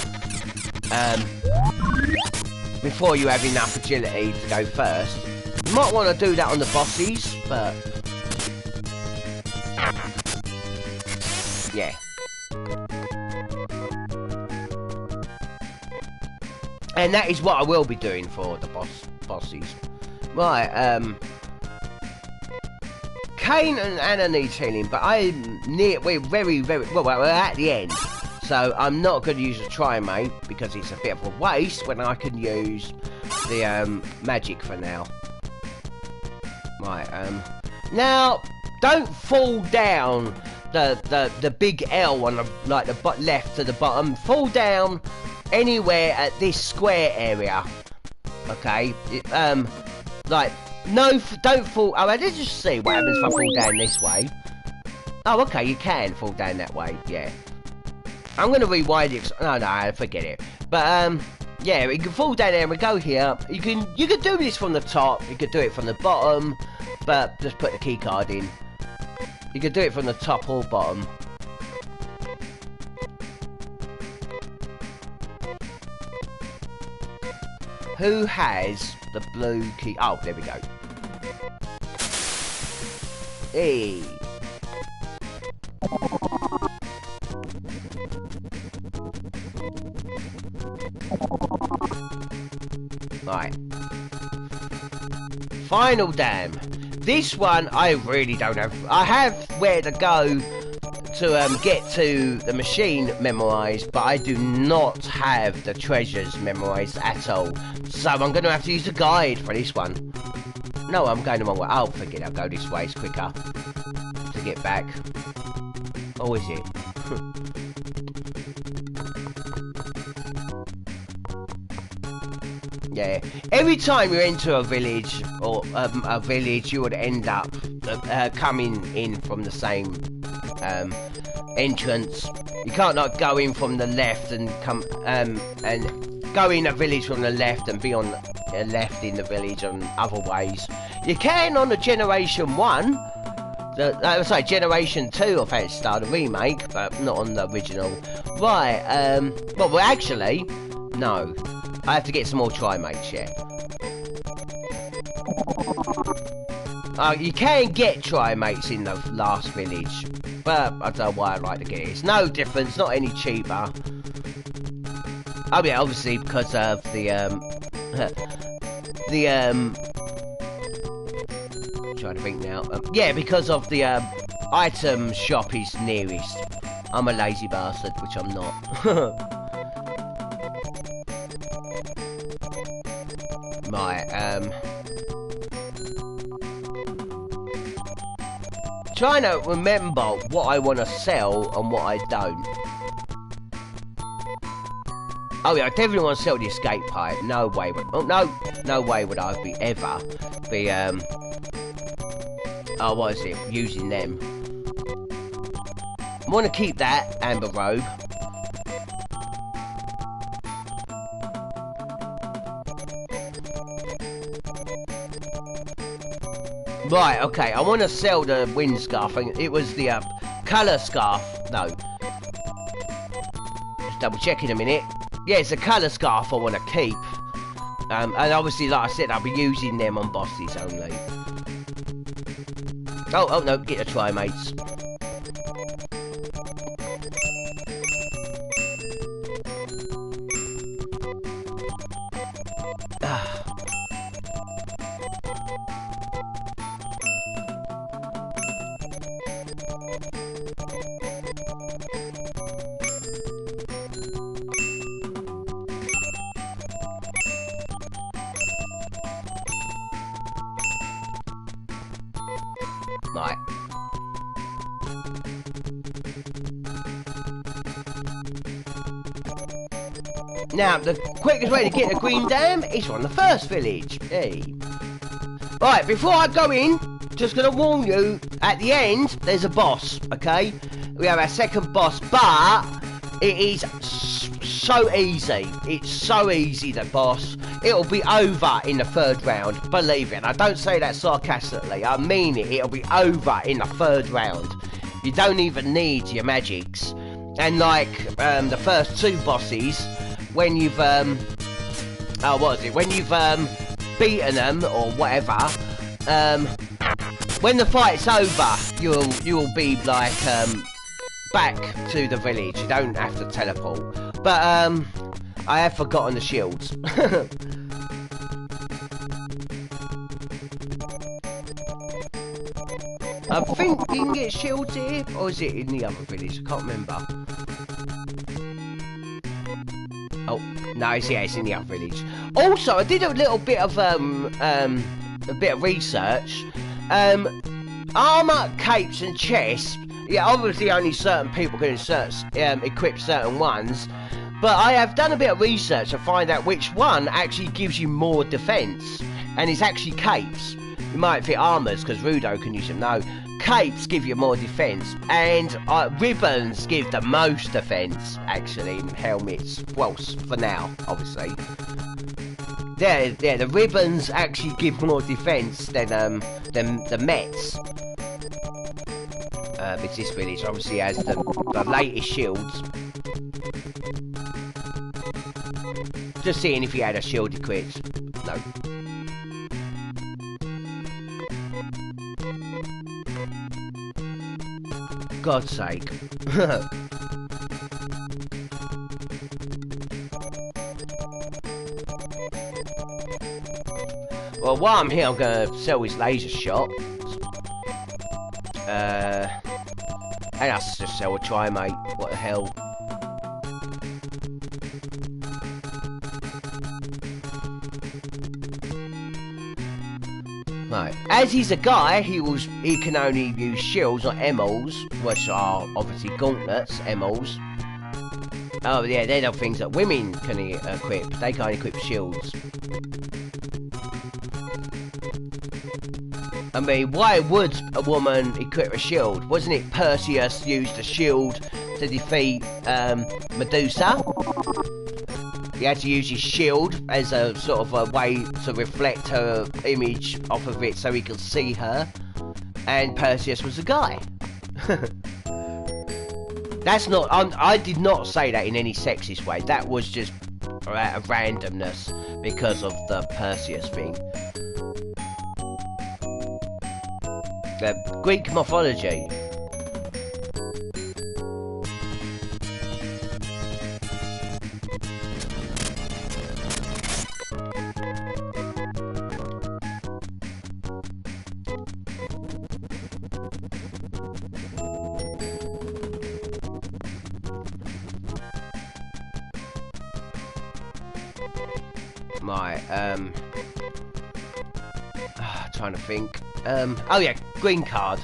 Speaker 1: before you have enough agility to go first. You might want to do that on the bosses, but yeah. And that is what I will be doing for the bosses. Right, Kane and Anna need healing, but we're very, well, we're at the end. So I'm not going to use a Tri-Mate because it's a bit of a waste when I can use the magic for now. Right, now don't fall down the big L on the left to the bottom. Fall down anywhere at this square area. Okay, no, don't fall. Oh, let's just see what happens if I fall down this way. Oh, okay, you can fall down that way. Yeah. I'm gonna rewind it. No, forget it. But yeah, you can fall down there and we go here. You can do this from the top. You could do it from the bottom, but just put the key card in. You can do it from the top or bottom. Who has the blue key? Oh, there we go. Hey. Right. Final dam. This one I really don't have. I have where to go to get to the machine memorised, but I do not have the treasures memorised at all. So I'm going to have to use a guide for this one. No, I'm going the wrong way. Oh, forget it. I'll go this way. It's quicker to get back. Oh, is it? Yeah. Every time you enter a village, or a village, you would end up coming in from the same entrance. You can't like go in from the left and come and go in a village from the left and be on the left in the village on other ways. You can on the Generation 1, Generation 2 of Phantasy Star, the remake, but not on the original. Right, well actually, no. I have to get some more Tri-Mates, yeah. You can get Tri-Mates in the last village, but I don't know why I like to get it. It's no difference, not any cheaper. Oh yeah, obviously because of the trying to think now. Yeah, because of the item shop is nearest. I'm a lazy bastard, which I'm not. Right, trying to remember what I want to sell and what I don't. Oh yeah, I definitely want to sell the escape pipe. No way would, no way would I ever be, oh, what is it, using them. I want to keep that amber robe. Right, okay, I want to sell the wind scarf. It was the colour scarf. No. Just double check in a minute. Yeah, it's a colour scarf I want to keep. And obviously, like I said, I'll be using them on bosses only. Oh no, get the Tri-Mates. Right. Now, the quickest way to get the Green Dam is from the first village. Hey. Right, before I go in, just gonna warn you, at the end, there's a boss, okay? We have our second boss, but it is so easy. It's so easy, the boss. It'll be over in the third round, believe it. I don't say that sarcastically, I mean it. It'll be over in the third round. You don't even need your magics. And like the first two bosses, when you've Oh, what is it? When you've beaten them or whatever, when the fight's over, you'll be like back to the village. You don't have to teleport. But I have forgotten the shields. I think you can get shields here, or is it in the other village? I can't remember. Oh, no, it's in the other village. Also, I did a little bit of research. Armor, capes, and chests. Yeah, obviously only certain people can equip certain ones. But I have done a bit of research to find out which one actually gives you more defense, and it's actually capes. You might think armors because Rudo can use them. No, capes give you more defense, and ribbons give the most defense. Actually, in helmets. Well, for now, obviously. Yeah, the ribbons actually give more defense than the Mets. It's this village obviously has the latest shields. Just seeing if he had a shield equipped. No. God's sake. Well, while I'm here, I'm gonna sell his laser shot. And I'll just sell a tri-mate. What the hell? Right. As he's a guy, he can only use shields, not emeralds, which are obviously gauntlets, emeralds. Oh yeah, they're the things that women can equip. They can't equip shields. I mean, why would a woman equip a shield? Wasn't it Perseus used a shield to defeat Medusa? He had to use his shield as a sort of a way to reflect her image off of it so he could see her. And Perseus was a guy. That's not... I did not say that in any sexist way. That was just out of randomness because of the Perseus thing. Greek mythology. Right, trying to think. Oh yeah, green card.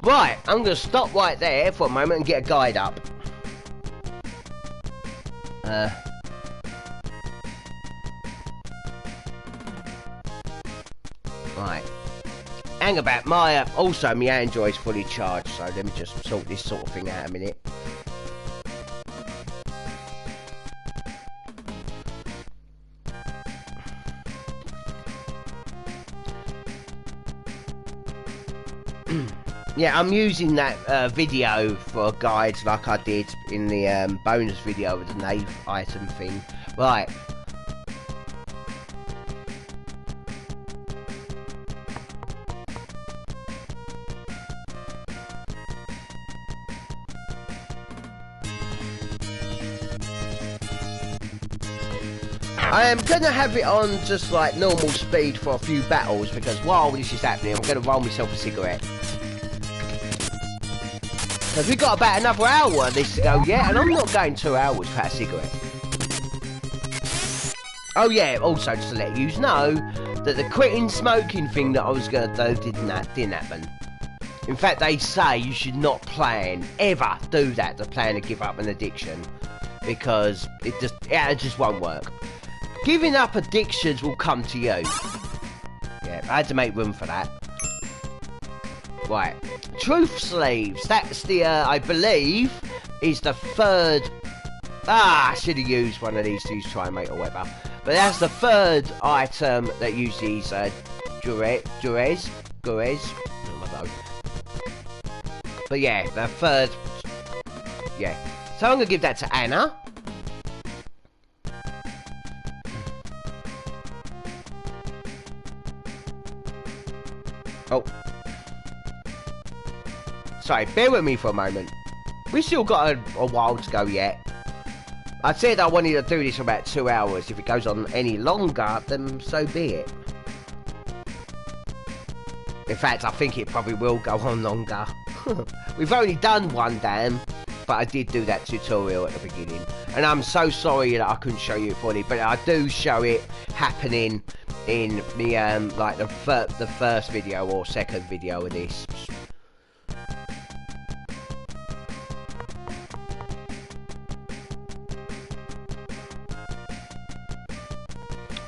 Speaker 1: Right, I'm going to stop right there for a moment and get a guide up. Right. Hang about, also my Android's fully charged, so let me just sort this sort of thing out a minute. Yeah, I'm using that video for guides like I did in the bonus video with the Nave item thing. Right. I am going to have it on just like normal speed for a few battles because while this is happening I'm going to roll myself a cigarette. Because we've got about another hour of this to go yet, and I'm not going 2 hours without a cigarette. Oh yeah, also just to let you know that the quitting smoking thing that I was going to do didn't happen. In fact, they say you should not plan, ever do that, to plan to give up an addiction. Because it just won't work. Giving up addictions will come to you. Yeah, I had to make room for that. Right. Truth sleeves. That's the, I believe, is the third... I should have used one of these to use tri-mate or whatever. But that's the third item that uses Gures. Oh my God. But yeah, the third... Yeah. So I'm gonna give that to Anna. Oh. Sorry, bear with me for a moment. We still got a while to go yet. I said I wanted to do this for about 2 hours. If it goes on any longer, then so be it. In fact, I think it probably will go on longer. We've only done one dam, but I did do that tutorial at the beginning. And I'm so sorry that I couldn't show you it fully, but I do show it happening in the like the first video or second video of this.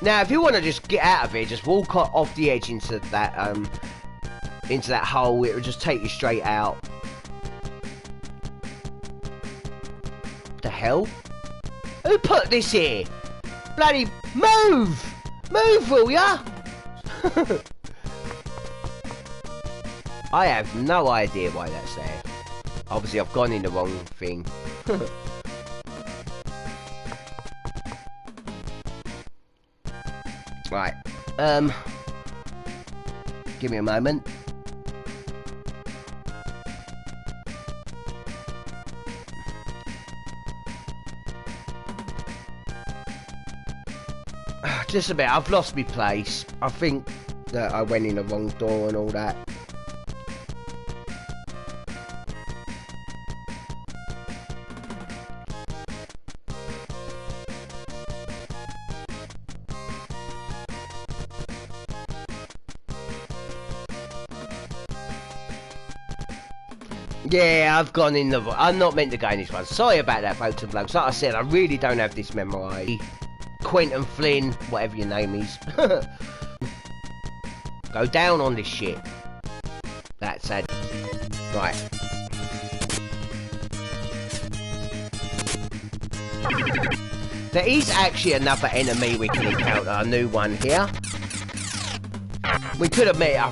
Speaker 1: Now, if you want to just get out of it, just walk off the edge into that hole. It will just take you straight out. The hell? Who put this here? Bloody move! Move, will ya? I have no idea why that's there. Obviously, I've gone in the wrong thing. Right. Give me a moment. Just a bit. I've lost my place. I think that I went in the wrong door and all that. Yeah, I've gone in the... I'm not meant to go in this one. Sorry about that, folks and blokes. Like I said, I really don't have this memorised. Quentin Flynn, whatever your name is. Go down on this shit. That's it. Right. There is actually another enemy we can encounter. A new one here. We could have met it. I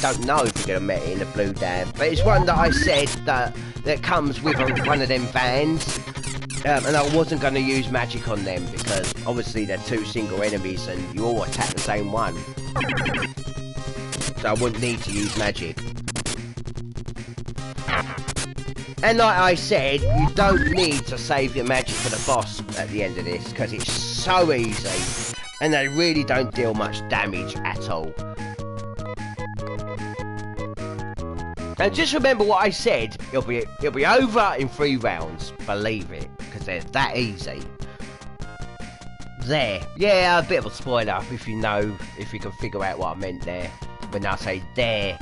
Speaker 1: don't know if we could have met it in the Blue Dam, but it's one that I said that comes with one of them vans, and I wasn't going to use magic on them because obviously they're two single enemies and you all attack the same one, so I wouldn't need to use magic. And like I said, you don't need to save your magic for the boss at the end of this because it's so easy and they really don't deal much damage at all. And just remember what I said, it'll be over in 3 rounds, believe it, because they're that easy. There. Yeah, a bit of a spoiler if you can figure out what I meant there. When I say there,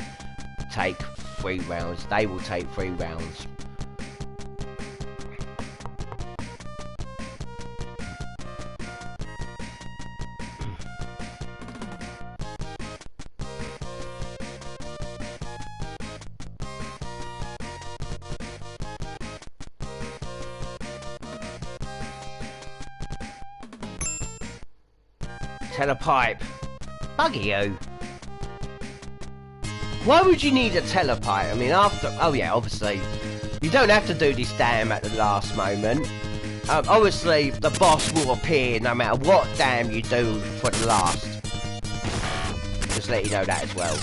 Speaker 1: take 3 rounds, they will take 3 rounds. Telepipe. Buggy you. Why would you need a telepipe? I mean, after... Oh yeah, obviously. You don't have to do this dam at the last moment. Obviously, the boss will appear no matter what dam you do for the last. Just let you know that as well.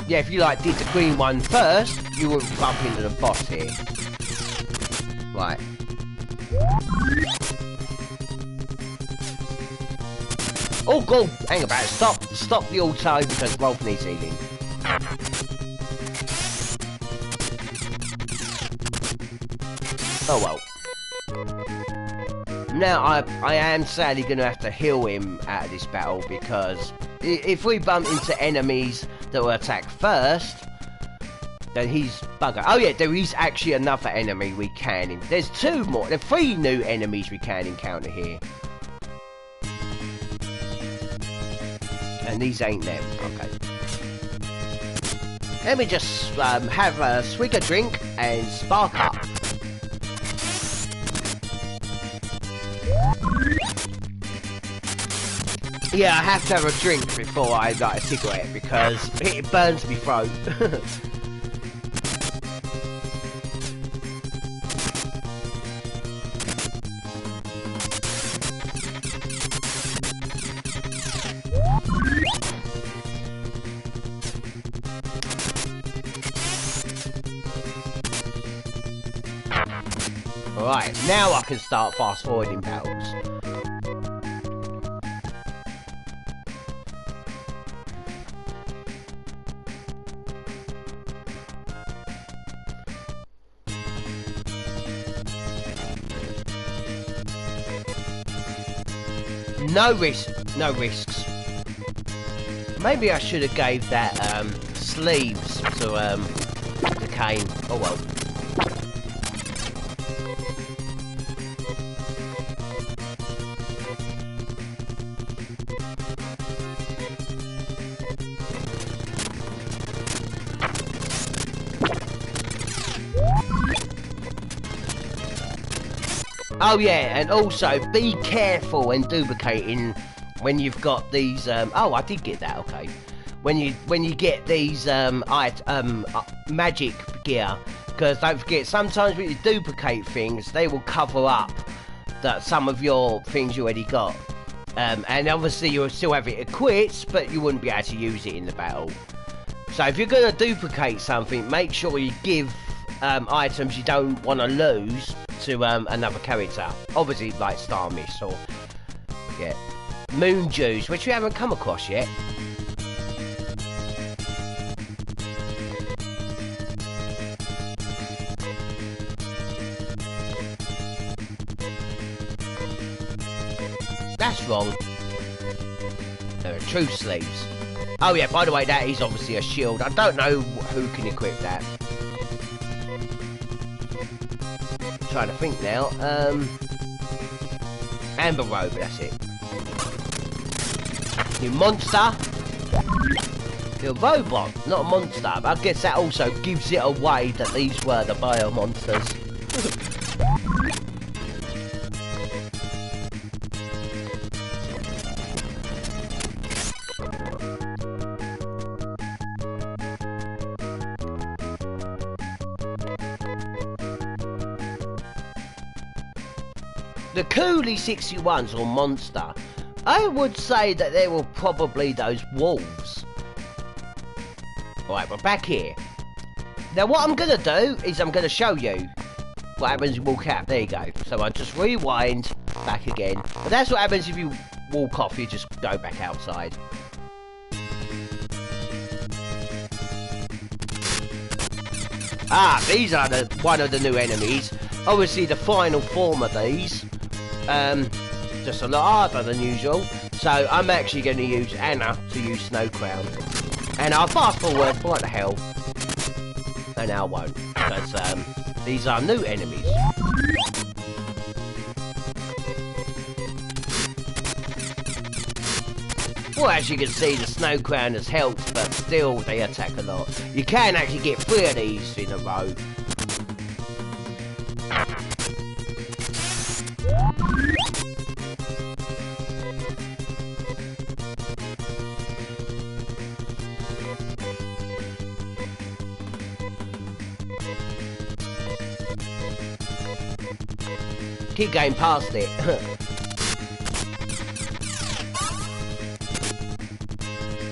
Speaker 1: Yeah, if you like did the green one first, you wouldn't bump into the boss here. Right. Oh, go! Hang about. Stop the auto because Rolf needs healing. Oh well. Now I am sadly going to have to heal him out of this battle because if we bump into enemies that will attack first, then he's bugger. Oh yeah, there is actually another enemy we can. There's 2 more. There are 3 new enemies we can encounter here. And these ain't them. Okay. Let me just have a swig of drink and spark up. Yeah, I have to have a drink before I light a cigarette because it burns me throat. Alright, now I can start fast forwarding battles. No risks. Maybe I should have gave that sleeves to Kane. Oh well. Oh yeah, and also be careful when duplicating when you've got these. Oh, I did get that. Okay, when you get these magic gear, because don't forget sometimes when you duplicate things, they will cover up that some of your things you already got, and obviously you'll still have it equipped, but you wouldn't be able to use it in the battle. So if you're gonna duplicate something, make sure you give items you don't want to lose to another character. Obviously like Star Mist or yeah, Moon Juice, which we haven't come across yet. That's wrong. There are true sleeves. Oh yeah, by the way, that is obviously a shield. I don't know who can equip that. Trying to think now. Amber Robe, that's it. You monster. You're a robot, not a monster. But I guess that also gives it away that these were the bio monsters. The Cooley 61s or monster, I would say that they were probably those wolves. Right, we're back here. Now what I'm going to do is I'm going to show you what happens if you walk out. There you go. So I just rewind back again. But that's what happens if you walk off, you just go back outside. Ah, these are one of the new enemies. Obviously the final form of these. Just a lot harder than usual. So I'm actually going to use Anna to use Snow Crown. And I'll fast forward, what the hell. And I won't. Because these are new enemies. Well, as you can see, the Snow Crown has helped, but still they attack a lot. You can actually get 3 of these in a row. Keep going past it.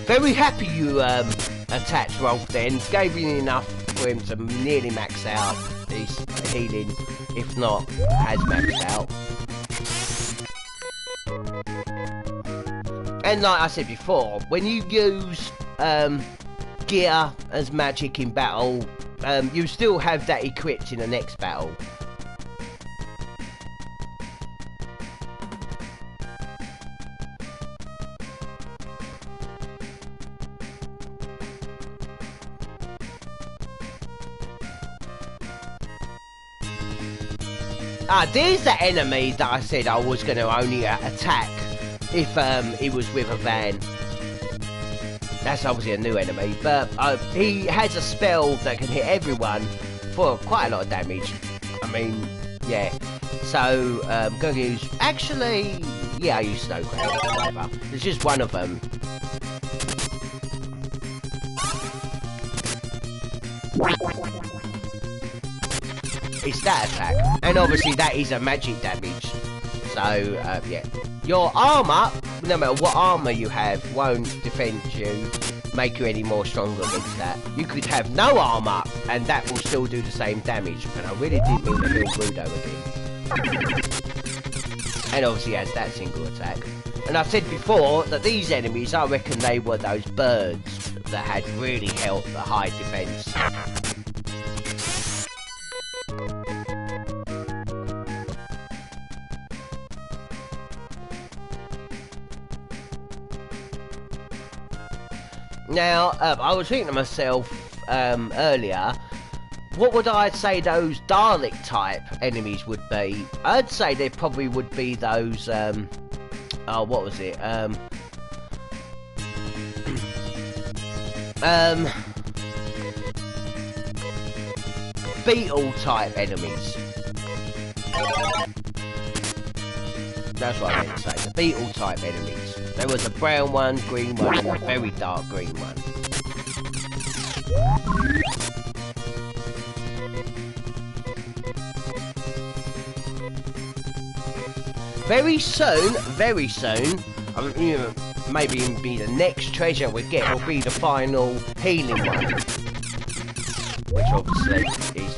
Speaker 1: Very happy you attached Rolf then. Gave him enough for him to nearly max out his healing, if not has maxed out. And like I said before, when you use gear as magic in battle, you still have that equipped in the next battle. Ah, there's the enemy that I said I was going to only attack if it was with a van. That's obviously a new enemy, but he has a spell that can hit everyone for quite a lot of damage. I mean, yeah. So, I'm going to use... Actually, yeah, I use Snow Crown, whatever. There's just one of them. It's that attack, and obviously that is a magic damage. So yeah, your armor, no matter what armor you have, won't defend you, make you any more stronger against that. You could have no armor, and that will still do the same damage. And I really did mean to build Rudo again. And obviously has that single attack. And I said before that these enemies, I reckon they were those birds that had really helped the high defense. Now, I was thinking to myself earlier, what would I say those Dalek type enemies would be? I'd say they probably would be those, oh, what was it? Beetle type enemies. That's what I meant to say, the beetle type enemies. There was a brown one, green one, and a very dark green one. Very soon, I mean, maybe even be the next treasure we get will be the final healing one. Which obviously is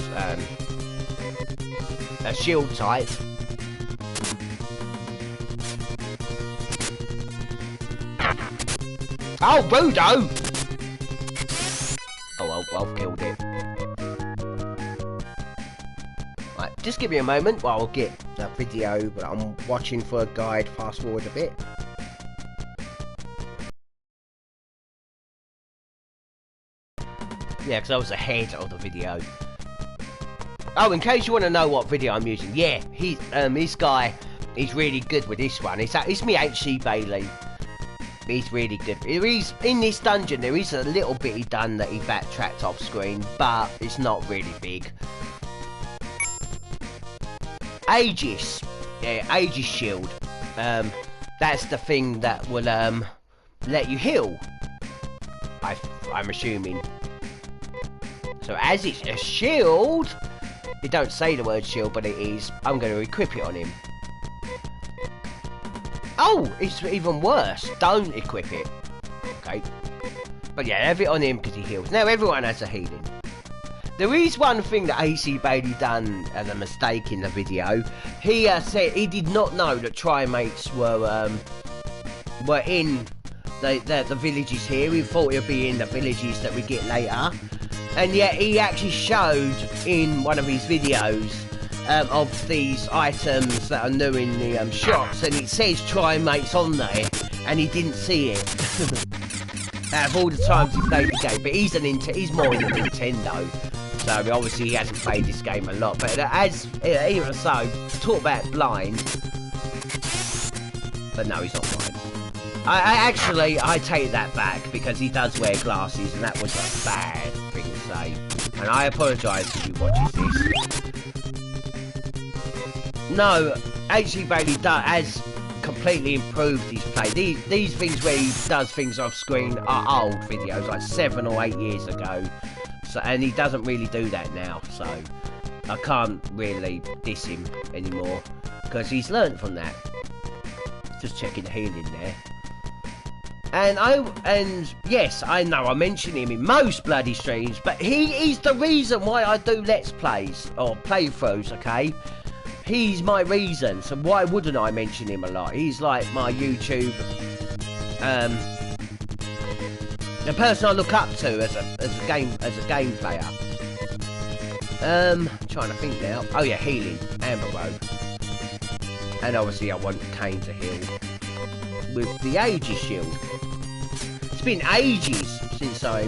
Speaker 1: a shield type. Oh, Rudo! Oh, well, I've killed it. Right, just give me a moment while I'll get that video that I'm watching for a guide, fast forward a bit. Yeah, because I was ahead of the video. Oh, in case you want to know what video I'm using, yeah, this guy, he's really good with this one. It's me HC Bailey. He's really good. He's in this dungeon. There is a little bit he done that he backtracked off screen, but it's not really big. Aegis, yeah, Aegis shield. That's the thing that will let you heal. I'm assuming. So as it's a shield, it don't say the word shield, but it is. I'm going to equip it on him. Oh, it's even worse. Don't equip it. Okay. But yeah, have it on him because he heals. Now everyone has a healing. There is one thing that AC Bailey done as a mistake in the video. He said he did not know that Trimates were in the villages here. We thought it would be in the villages that we get later. And yet he actually showed in one of his videos of these items that are new in the shops, and it says Trimates on there, and he didn't see it. Out of all the times he played the game, but he's more in the Nintendo, so obviously he hasn't played this game a lot. But even so, talk about blind, but no, he's not blind. I take that back because he does wear glasses, and that was a bad thing to say. And I apologise if he watches this. No, HC Bailey has completely improved his play. These things where he does things off screen are old videos, like 7 or 8 years ago. So, and he doesn't really do that now, so I can't really diss him anymore because he's learnt from that. Just checking the healing there. And yes, I know I mention him in most bloody streams, but he is the reason why I do Let's Plays or playthroughs, okay? He's my reason, so why wouldn't I mention him a lot? He's like my YouTube, the person I look up to as a game player. Trying to think now. Oh yeah, healing, Amber Road, and obviously I want Kane to heal with the Aegis shield. It's been ages since I.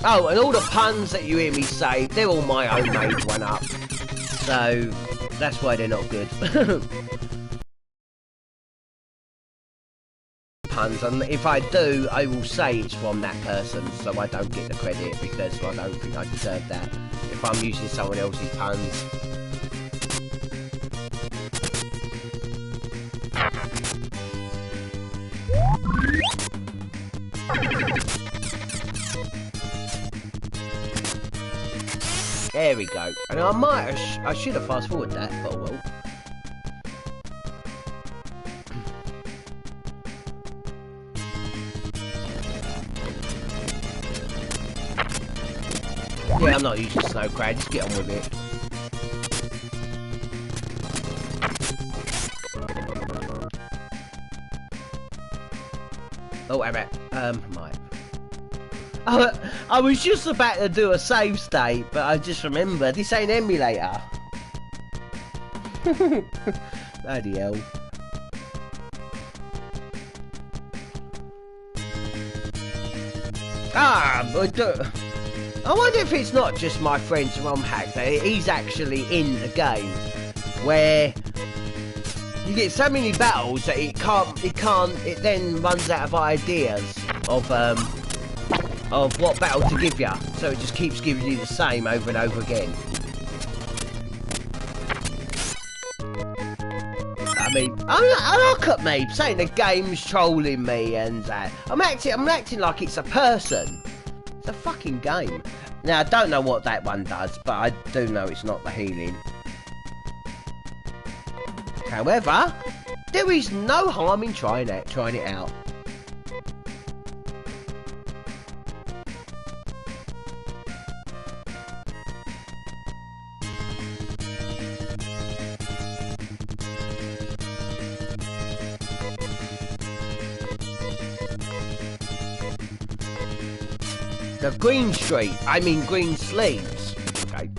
Speaker 1: Oh, and all the puns that you hear me say, they're all my own made one up. So, that's why they're not good. Puns, and if I do, I will say it's from that person, so I don't get the credit, because I don't think I deserve that if I'm using someone else's puns. There we go. And I should have fast forwarded that, but I will. Yeah, I'm not using snow crab, just get on with it. Oh, wait a minute. Right. I was just about to do a save state, but I just remembered this ain't emulator. Bloody hell. I wonder if it's not just my friend's ROM hack, that he's actually in the game, where you get so many battles that it then runs out of ideas of what battle to give you, so it just keeps giving you the same over and over again. I mean, I look at me saying the game's trolling me and that. I'm acting like it's a person. It's a fucking game. Now I don't know what that one does, but I do know it's not the healing. However, there is no harm in trying it out. The green green sleeves. Okay.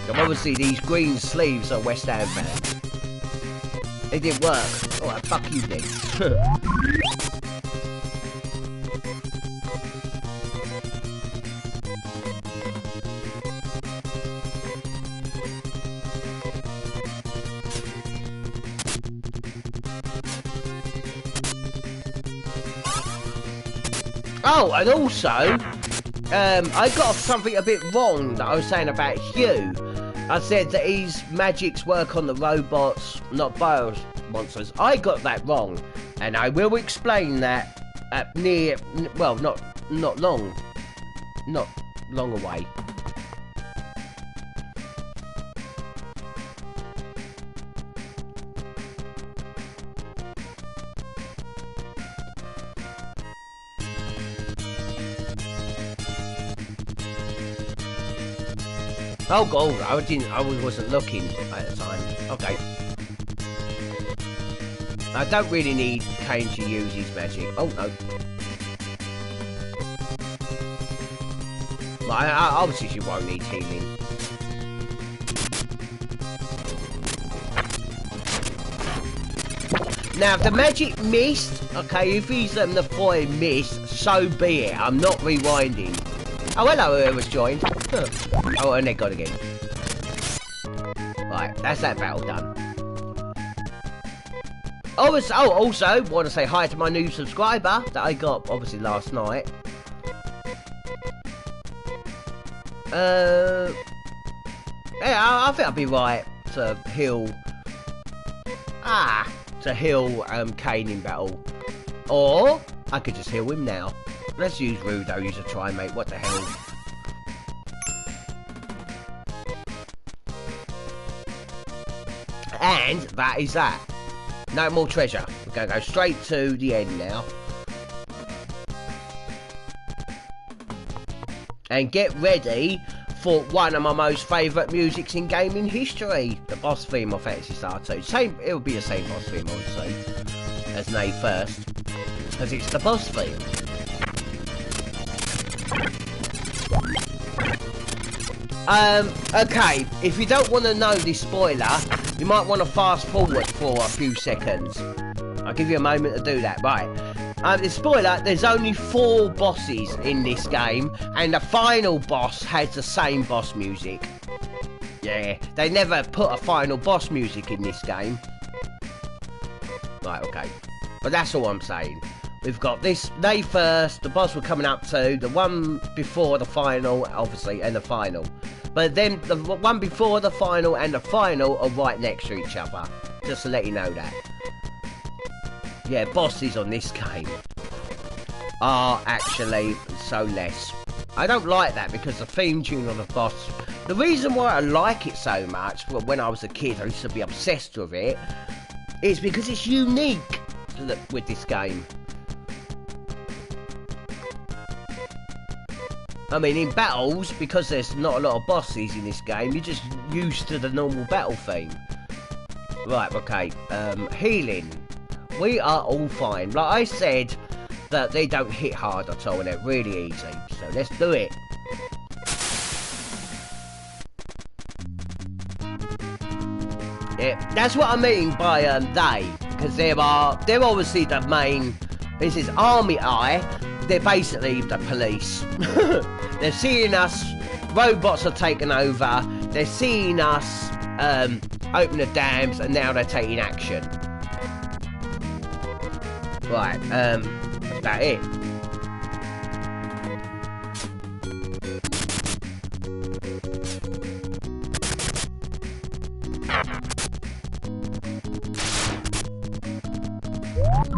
Speaker 1: So obviously these green sleeves are West Ham fans. It didn't work. Alright, fuck you then. Oh, and also, I got something a bit wrong that I was saying about Hugh. I said that his magics work on the robots, not bio monsters. I got that wrong, and I will explain that at not long away. Oh god, I wasn't looking at the time. Okay. I don't really need Kane to use his magic. Oh no. Well, I obviously she won't need healing. Now if the magic missed, okay, if he's the foil missed, so be it. I'm not rewinding. Oh hello, whoever's joined. Huh. Oh, and they got again. Right, that's that battle done. Also, want to say hi to my new subscriber that I got, obviously, last night. Yeah, I think I'd be right to heal... Kane in battle. Or, I could just heal him now. Let's use Rudo to try, mate. What the hell? And that is that. No more treasure. We're going to go straight to the end now. And get ready for one of my most favourite musics in gaming history. The boss theme of Phantasy Star 2. It'll be the same boss theme, obviously, as Nay first. Because it's the boss theme. Okay, if you don't want to know this spoiler, you might want to fast forward for a few seconds. I'll give you a moment to do that. Right. The spoiler, there's only 4 bosses in this game, and the final boss has the same boss music. Yeah, they never put a final boss music in this game. Right, okay. But that's all I'm saying. We've got this day first, the boss we're coming up to, the one before the final, obviously, and the final. But then the one before the final and the final are right next to each other. Just to let you know that. Yeah, bosses on this game are actually so less. I don't like that because the theme tune of the boss... The reason why I like it so much, well, when I was a kid I used to be obsessed with it, is because it's unique with this game. I mean, in battles, because there's not a lot of bosses in this game, you're just used to the normal battle theme. Right, okay. Healing. We are all fine. Like I said, that they don't hit hard at all and they're really easy. So let's do it. Yeah, that's what I mean by they, because they're obviously the main. This is Army Eye. They're basically the police. They're seeing us. Robots are taking over. They're seeing us open the dams, and now they're taking action. Right. That's about it.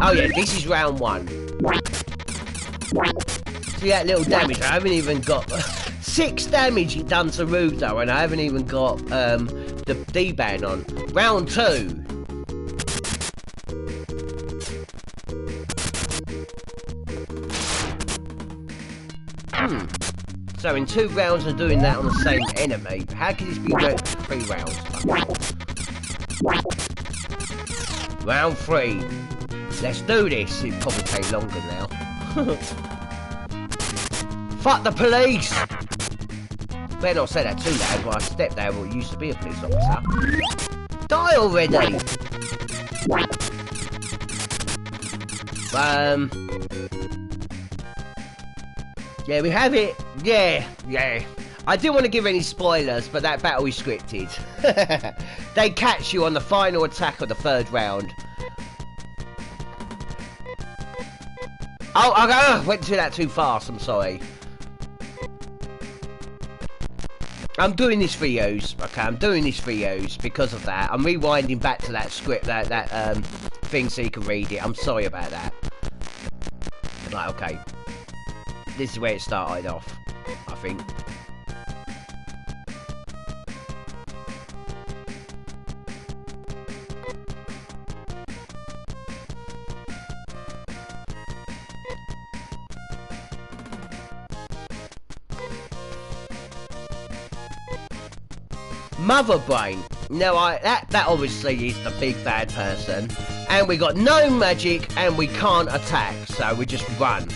Speaker 1: Oh yeah, this is round 1. See that little damage? I haven't even got 6 damage it done to Rudo, and I haven't even got the D-ban on. Round 2. So in 2 rounds of doing that on the same enemy, how can this be worked for 3 rounds? Round 3. Let's do this. It'll probably take longer now. Fuck the police! Better not say that too loud, but I stepped there what used to be a police officer. Die already! Yeah, we have it. Yeah. I didn't want to give any spoilers, but that battle is scripted. They catch you on the final attack of the 3rd round. Oh, I went to that too fast, I'm sorry. I'm doing this for yous, okay, I'm doing this for yous because of that. I'm rewinding back to that script, that thing so you can read it. I'm sorry about that. Right, okay. This is where it started off, I think. Mother Brain. Now, that obviously is the big bad person, and we got no magic, and we can't attack, so we just run.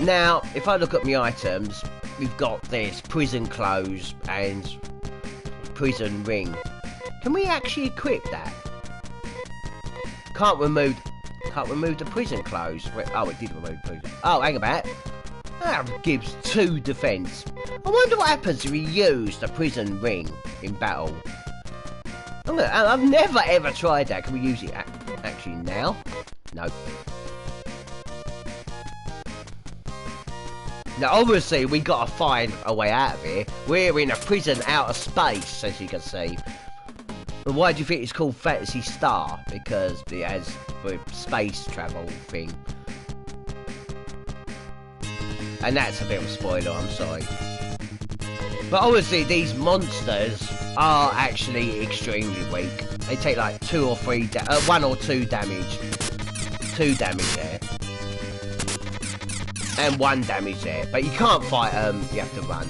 Speaker 1: Now, if I look at my items, we've got this prison clothes and prison ring. Can we actually equip that? Can't remove the prison clothes. Wait, oh, it did remove prison. Oh, hang about. That gives 2 defense. I wonder what happens if we use the prison ring in battle. I've never ever tried that. Can we use it actually now? No. Now, obviously, we gotta find a way out of here. We're in a prison out of space, as you can see. But why do you think it's called Phantasy Star? Because it has the space travel thing. And that's a bit of a spoiler, I'm sorry. But obviously, these monsters are actually extremely weak. They take like 1 or 2 damage. 2 damage there. And 1 damage there. But you can't fight them, you have to run.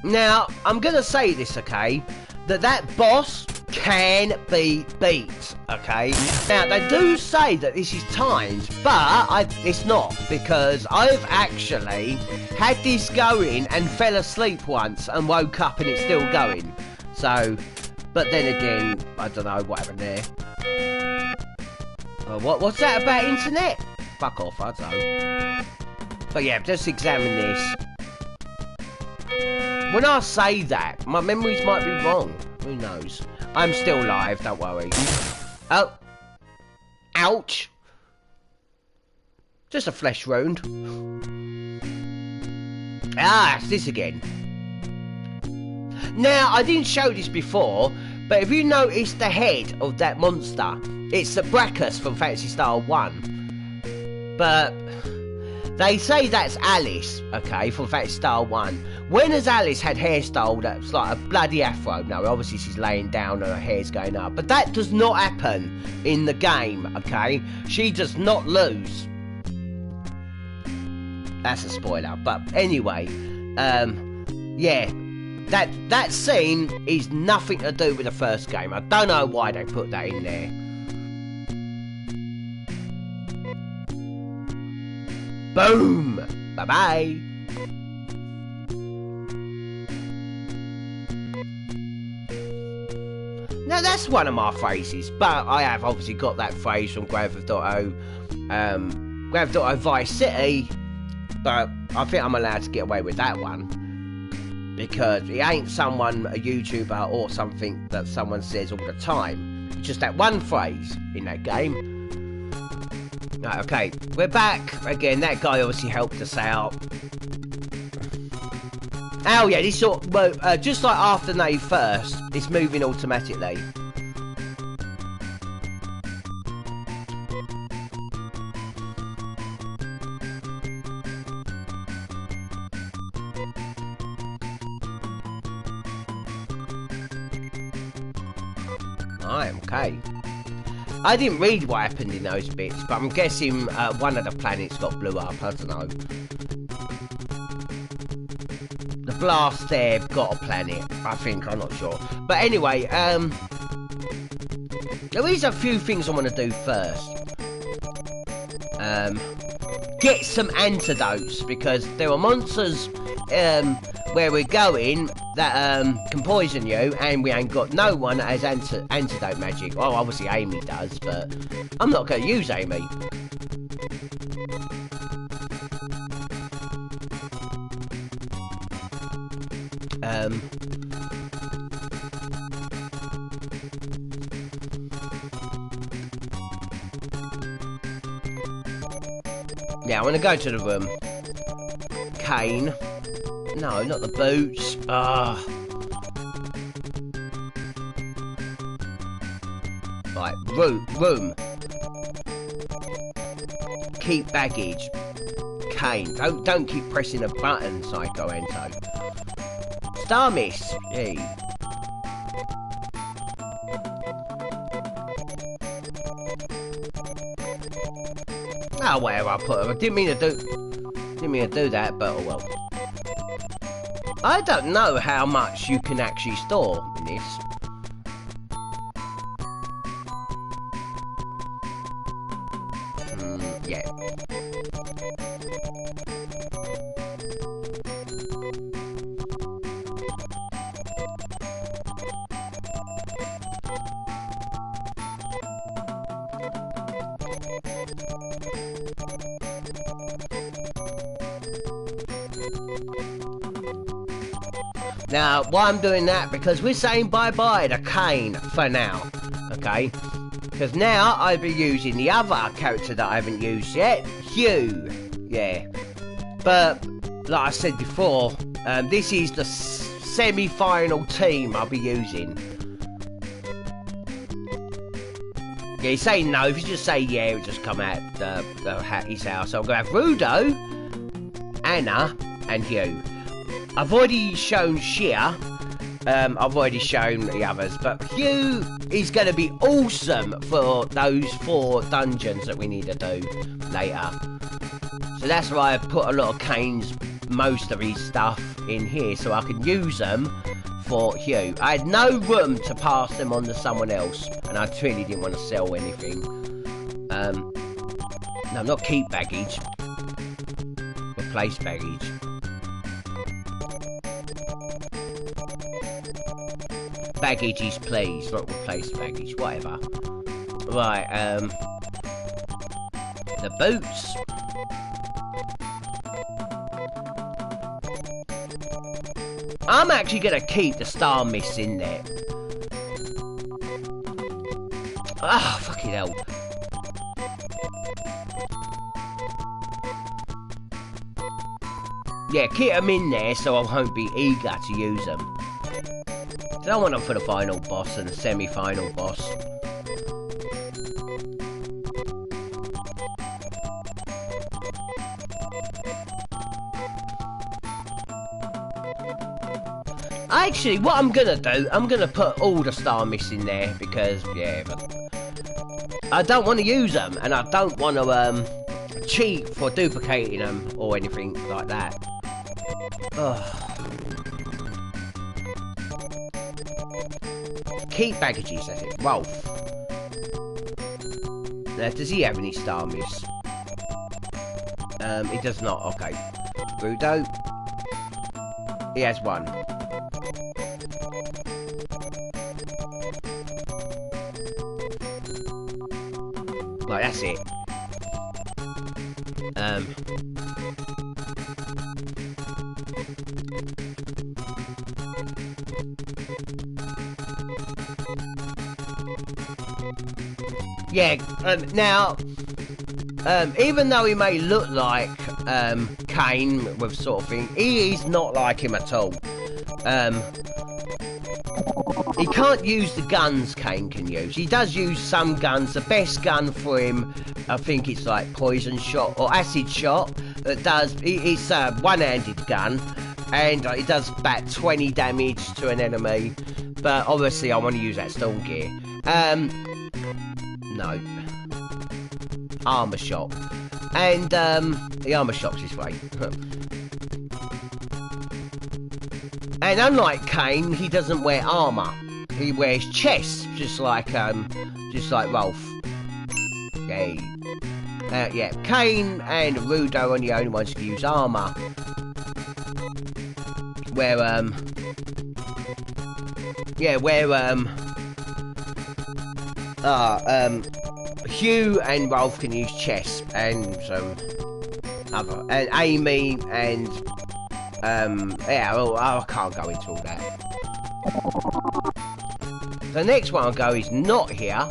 Speaker 1: Now, I'm going to say this, okay? That boss can be beat, okay? Now, they do say that this is timed, but it's not, because I've actually had this going and fell asleep once and woke up and it's still going. So, but then again, I don't know what happened there. What's that about internet? Fuck off, I don't know. But yeah, just examine this. When I say that, my memories might be wrong. Who knows? I'm still live, don't worry. Oh. Ouch. Just a flesh wound. Ah, it's this again. Now, I didn't show this before, but if you notice the head of that monster, it's the Brachus from Phantasy Star 1. But they say that's Alice, okay, from Phantasy Star 1. When has Alice had hairstyle that's like a bloody afro? No, obviously she's laying down and her hair's going up. But that does not happen in the game, okay? She does not lose. That's a spoiler. But anyway, yeah, that scene is nothing to do with the first game. I don't know why they put that in there. Boom! Bye-bye! Now that's one of my phrases, but I have obviously got that phrase from Grand Theft Auto Vice City, but I think I'm allowed to get away with that one, because it ain't a YouTuber or something that someone says all the time. It's just that one phrase in that game. Right, okay, we're back again. That guy obviously helped us out. Oh yeah, this sort of, just like after Nave first, it's moving automatically. Right, okay. I didn't read what happened in those bits, but I'm guessing one of the planets got blew up, I don't know. The blast there got a planet, I think, I'm not sure. But anyway, there is a few things I want to do first. Get some antidotes, because there are monsters where we're going that can poison you, and we ain't got no one that has antidote magic. Well, obviously Amy does, but I'm not going to use Amy. Yeah, I want to go to the room. Kane. No, not the boots. Right, room. Keep baggage. Kane. Don't keep pressing a button, Psycho Ento. Star Miss. Hey. Oh, where I put her. I didn't mean to do that, but oh well. I don't know how much you can actually store in this. Yeah. Now, why I'm doing that, because we're saying bye-bye to Kane for now, okay? Because now I'll be using the other character that I haven't used yet, Hugh, yeah. But, like I said before, this is the semi-final team I'll be using. Yeah, he's saying no. If you just say yeah, it'll just come out his house. So I'm going to have Rudo, Anna, and Hugh. I've already shown Shea. I've already shown the others, but Hugh is going to be awesome for those 4 dungeons that we need to do later. So that's why I put a lot of Kane's, most of his stuff in here, so I can use them for Hugh. I had no room to pass them on to someone else, and I really didn't want to sell anything. No, not keep baggage. Replace baggage. Baggages, please, not replace baggage, whatever. Right, the boots. I'm actually gonna keep the Star Miss in there. Ah, fucking hell. Yeah, keep them in there so I won't be eager to use them. I don't want them for the final boss and the semi-final boss. Actually, what I'm gonna do, I'm gonna put all the Star Miss in there because, yeah, but I don't want to use them, and I don't want to cheat for duplicating them or anything like that. Ugh. Keep baggages, that's it. Rolf. Now, does he have any star miss? He does not, okay. Rudo. He has one. Right, that's it. Yeah, now, even though he may look like Kane with sort of thing, he is not like him at all. He can't use the guns Kane can use. He does use some guns. The best gun for him, I think it's like poison shot or acid shot. That does, it's a one-handed gun, and it does about 20 damage to an enemy. But obviously I want to use that storm gear. No. Armor shop. And the armor shop's this way. And unlike Kane, he doesn't wear armor. He wears chests, just like Rolf. Yeah, Kane and Rudo are the only ones who use armor. Hugh and Rolf can use chests, and and Amy and yeah, well, I can't go into all that. The next one I'll go is not here.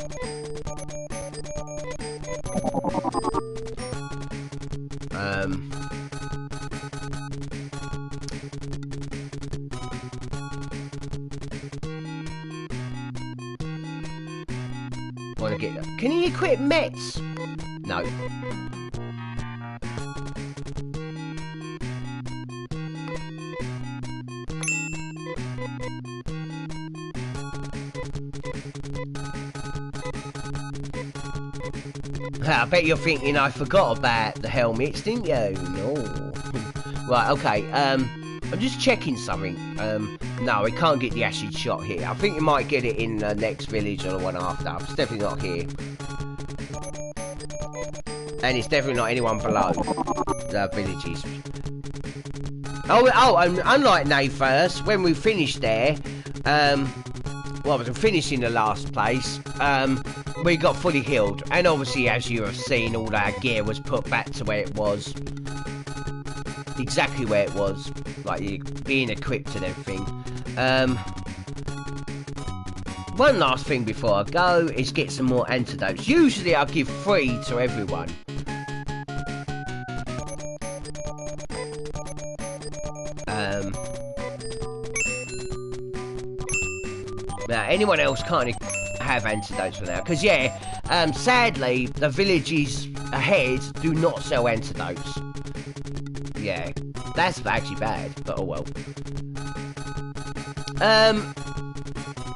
Speaker 1: Want to get them? Can he equip Mets? No. I bet you're thinking I forgot about the helmets, didn't you? No. Right, okay, I'm just checking something. No, we can't get the acid shot here. I think you might get it in the next village or the one after. It's definitely not here. And it's definitely not anyone below the villages. Oh, and unlike Naythurst, when we finished there, well, I was finishing the last place, we got fully healed. And obviously, as you have seen, all our gear was put back to where it was. Exactly where it was. Like, being equipped and everything. One last thing before I go is get some more antidotes. Usually I give 3 to everyone. Now, anyone else can't have antidotes for now. Because, yeah, sadly, the villages ahead do not sell antidotes. Yeah, that's actually bad, but oh well.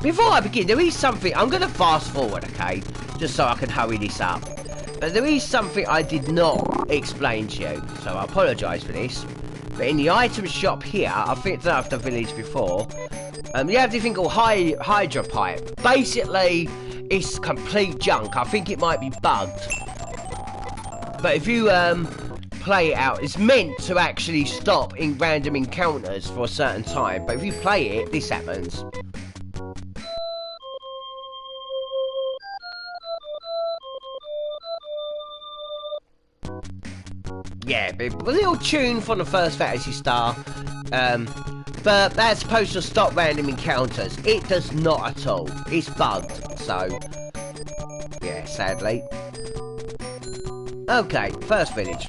Speaker 1: Before I begin, there is something, I'm going to fast forward, okay, just so I can hurry this up. But there is something I did not explain to you, so I apologise for this. But in the item shop here, I think it's after the village before, you have this thing called Hydra Pipe. Basically, it's complete junk. I think it might be bugged. But if you play it out, it's meant to actually stop in random encounters for a certain time. But if you play it, this happens. Yeah, a little tune from the first Phantasy Star. But that's supposed to stop random encounters. It does not at all. It's bugged, so yeah, sadly. Okay, first village.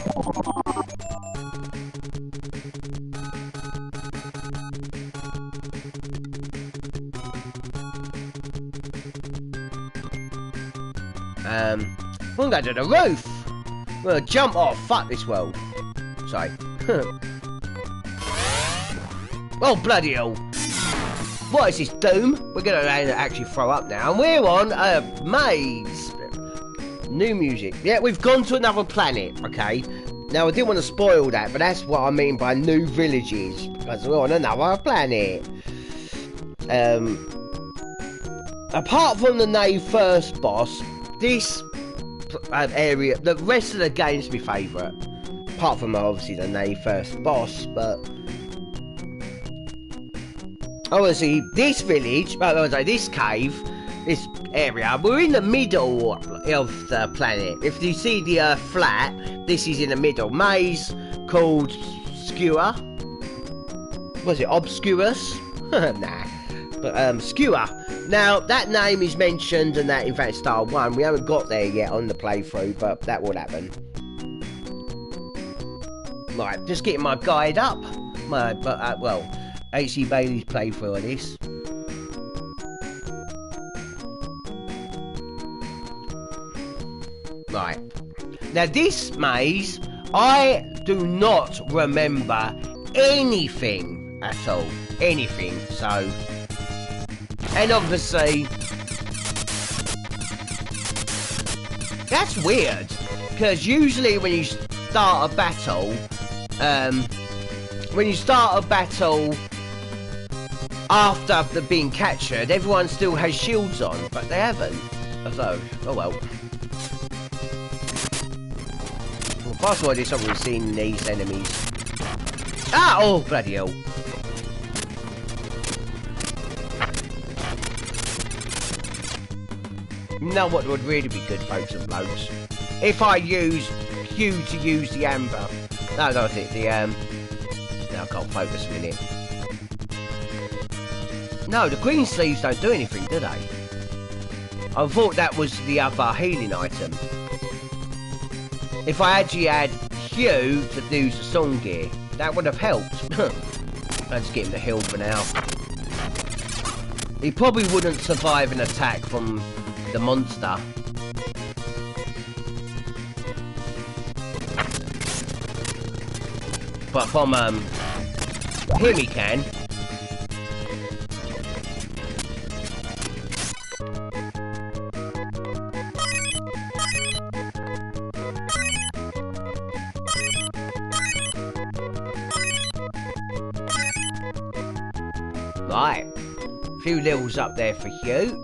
Speaker 1: We're gonna go to the roof. We're gonna jump off. Fuck this world. Sorry. Oh, bloody hell. What is this, Doom? We're going to actually throw up now. And we're on a maze. New music. Yeah, we've gone to another planet, okay? Now, I didn't want to spoil that, but that's what I mean by new villages. Because we're on another planet. Apart from the Nave first boss, this area, the rest of the game's my favourite. Apart from, obviously, the Nave first boss, but... obviously, this village, this cave, this area, we're in the middle of the planet. If you see the Earth flat, this is in the middle. Maze called Skewer. Was it Obscurus? Nah. But, Skewer. Now, that name is mentioned in that, in fact, Star 1. We haven't got there yet on the playthrough, but that will happen. Right, just getting my guide up. Well, AC Bailey's playthrough of this. Right. Now, this maze, I do not remember anything at all. Anything, so... and obviously... that's weird. Because usually when you start a battle... when you start a battle... after being captured, everyone still has shields on. But they haven't. So, oh well. First of all, there's something we've seen these enemies. Ah! Oh, bloody hell. Now what would really be good, folks and blokes? If I use Q to use the amber. No, that's it. The, no, I can't focus a minute. No, the green sleeves don't do anything, do they? I thought that was the other healing item. If I actually had Q to do the song gear, that would have helped. I'll just get him to heal for now. He probably wouldn't survive an attack from the monster. But from, him he can. Right, a few levels up there for Hugh.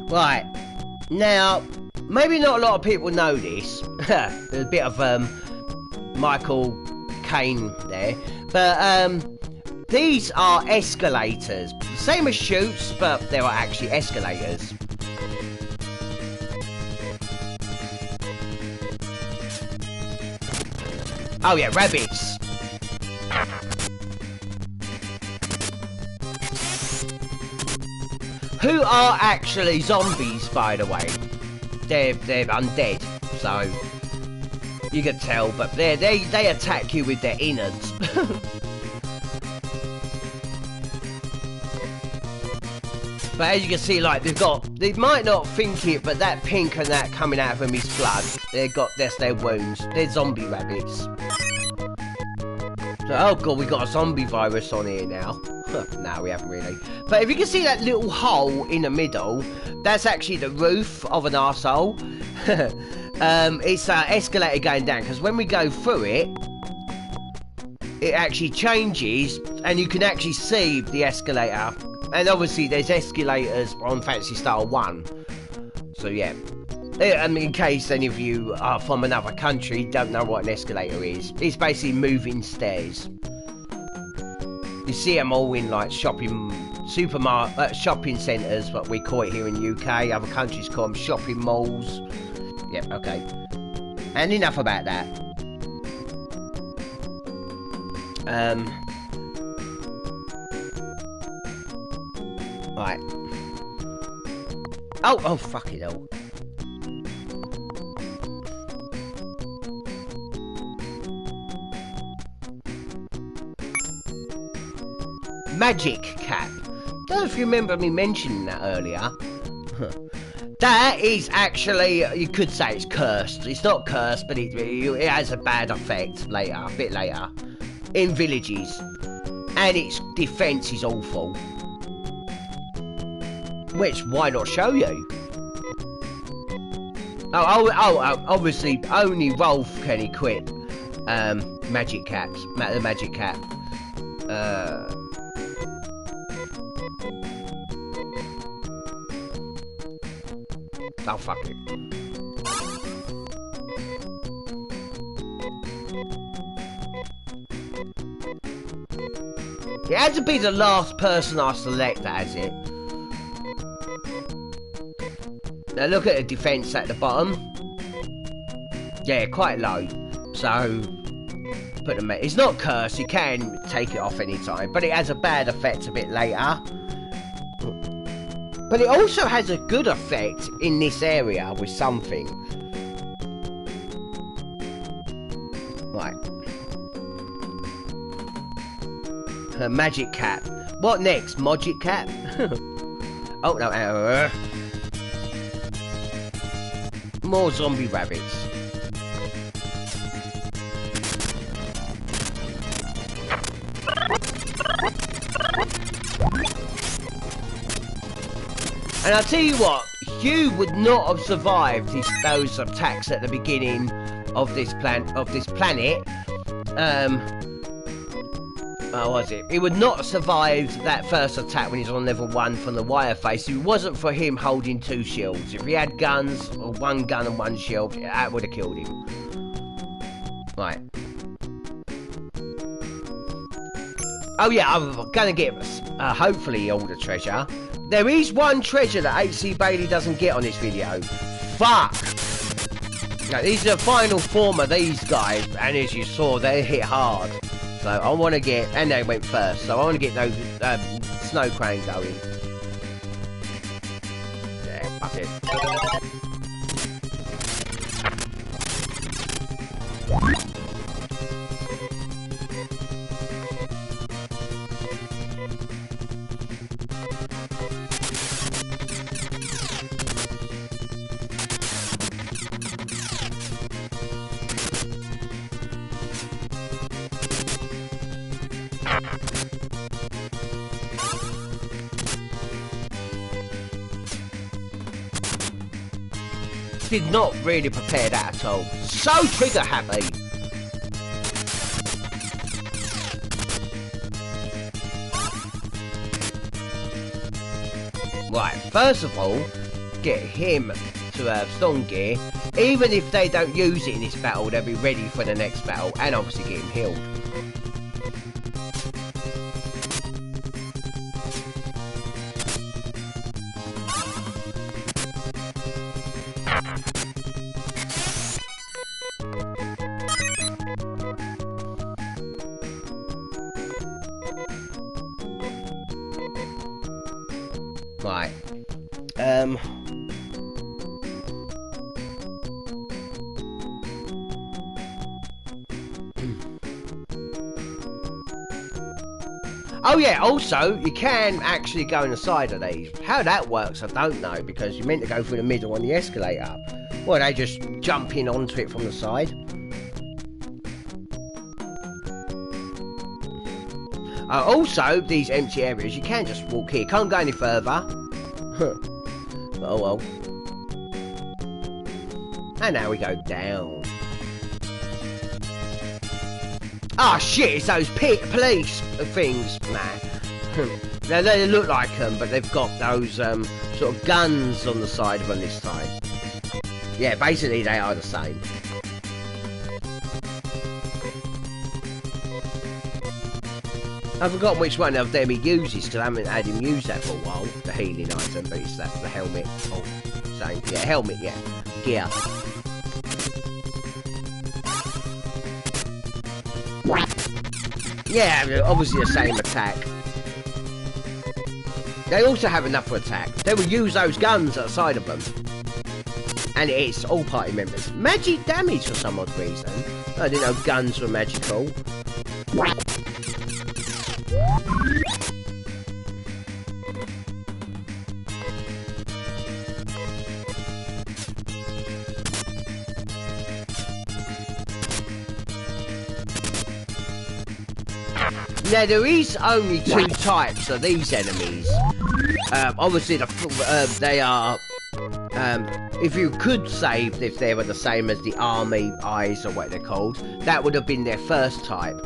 Speaker 1: Right, now, maybe not a lot of people know this. There's a bit of Michael Caine there, but these are escalators. Same as chutes, but they are actually escalators. Oh yeah, rabbits. Who are actually zombies, by the way. They're undead, so you can tell, but they attack you with their innards. But as you can see, like they might not think it, but that pink and that coming out of them is blood. That's their wounds. They're zombie rabbits. So, oh god, we got a zombie virus on here now. No, we haven't really. But if you can see that little hole in the middle, that's actually the roof of an arsehole. It's an escalator going down, because when we go through it, it actually changes, and you can actually see the escalator. And obviously there's escalators on Phantasy Star 1. So yeah. In case any of you are from another country, don't know what an escalator is. It's basically moving stairs. You see them all in like shopping centres, what we call it here in the UK. Other countries call them shopping malls. Yep, okay. And enough about that. Right. Oh, fucking hell. Magic cap. Don't know if you remember me mentioning that earlier. That is actually, you could say it's cursed. It's not cursed, but it has a bad effect later, a bit later. In villages. And its defense is awful. Which, why not show you? Obviously, only Rolf can equip magic caps. The magic cap. Oh, fuck it. It had to be the last person I select that has it. Now look at the defense at the bottom. Yeah, quite low. So, put them. It's not cursed. You can take it off any time, but it has a bad effect a bit later. But it also has a good effect in this area with something. Right. Her magic cap. What next? Magic cap? Oh no. More zombie rabbits. And I'll tell you what, you would not have survived those attacks at the beginning of this planet. What was it? He would not have survived that first attack when he's on level 1 from the wire face if it wasn't for him holding 2 shields. If he had guns, or 1 gun and 1 shield, that would have killed him. Right. Oh yeah, I'm gonna get, hopefully, all the treasure. There is one treasure that HC Bailey doesn't get on this video. Fuck! Now, these are the final form of these guys, and as you saw, they hit hard. So I want to get, and they went first, so I want to get those snow crane going. Yeah, fuck it. Did not really prepare that at all. So trigger happy. Right, first of all, get him to have stun gear. Even if they don't use it in this battle, they'll be ready for the next battle, and obviously get him healed. Right. Oh yeah, also, you can actually go on the side of these. How that works, I don't know, because you're meant to go through the middle on the escalator. Well, they just jump in onto it from the side. Also, these empty areas, you can just walk here. Can't go any further. Oh well. And now we go down. Ah, oh, shit, it's those police things, man. Now, they look like them, but they've got those sort of guns on the side of them this time. Yeah, basically they are the same. I've forgotten which one of them he uses, because I haven't had him use that for a while. The healing item, but it's that, the helmet. Oh, same. Yeah, helmet, yeah. Gear. Yeah, obviously the same attack. They also have enough for attack. They will use those guns at the side of them. And it's all party members. Magic damage for some odd reason. I didn't know guns were magical. Now, there is only 2 types of these enemies. Obviously, they are... if you could say if they were the same as the army eyes or what they're called, that would have been their first type.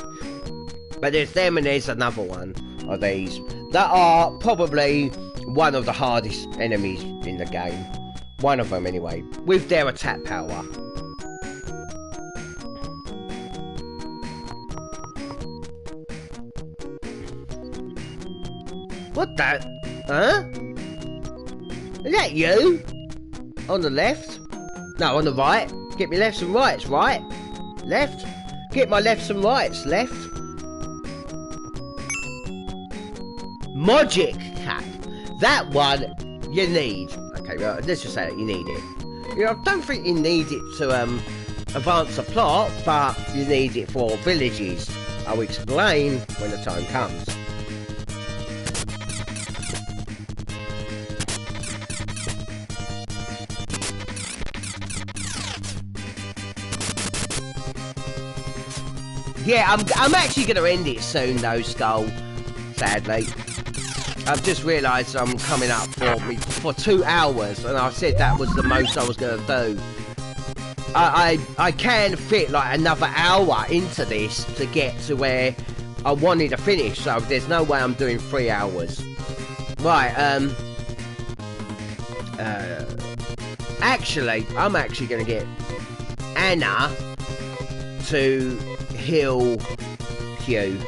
Speaker 1: But there's them and there's another one of these that are probably one of the hardest enemies in the game. One of them anyway, with their attack power. What that? Huh? Is that you? On the left? No, on the right. Get me lefts and rights, right? Left? Get my lefts and rights, left. Magic cap. That one you need. Okay, well, let's just say that you need it. You know, I don't think you need it to advance the plot, but you need it for villages. I'll explain when the time comes. Yeah, I'm actually going to end it soon though, Skull. Sadly. I've just realised I'm coming up for 2 hours, and I said that was the most I was going to do. I can fit like another hour into this to get to where I wanted to finish, so there's no way I'm doing 3 hours. Right, actually, I'm actually going to get Anna to heal Q.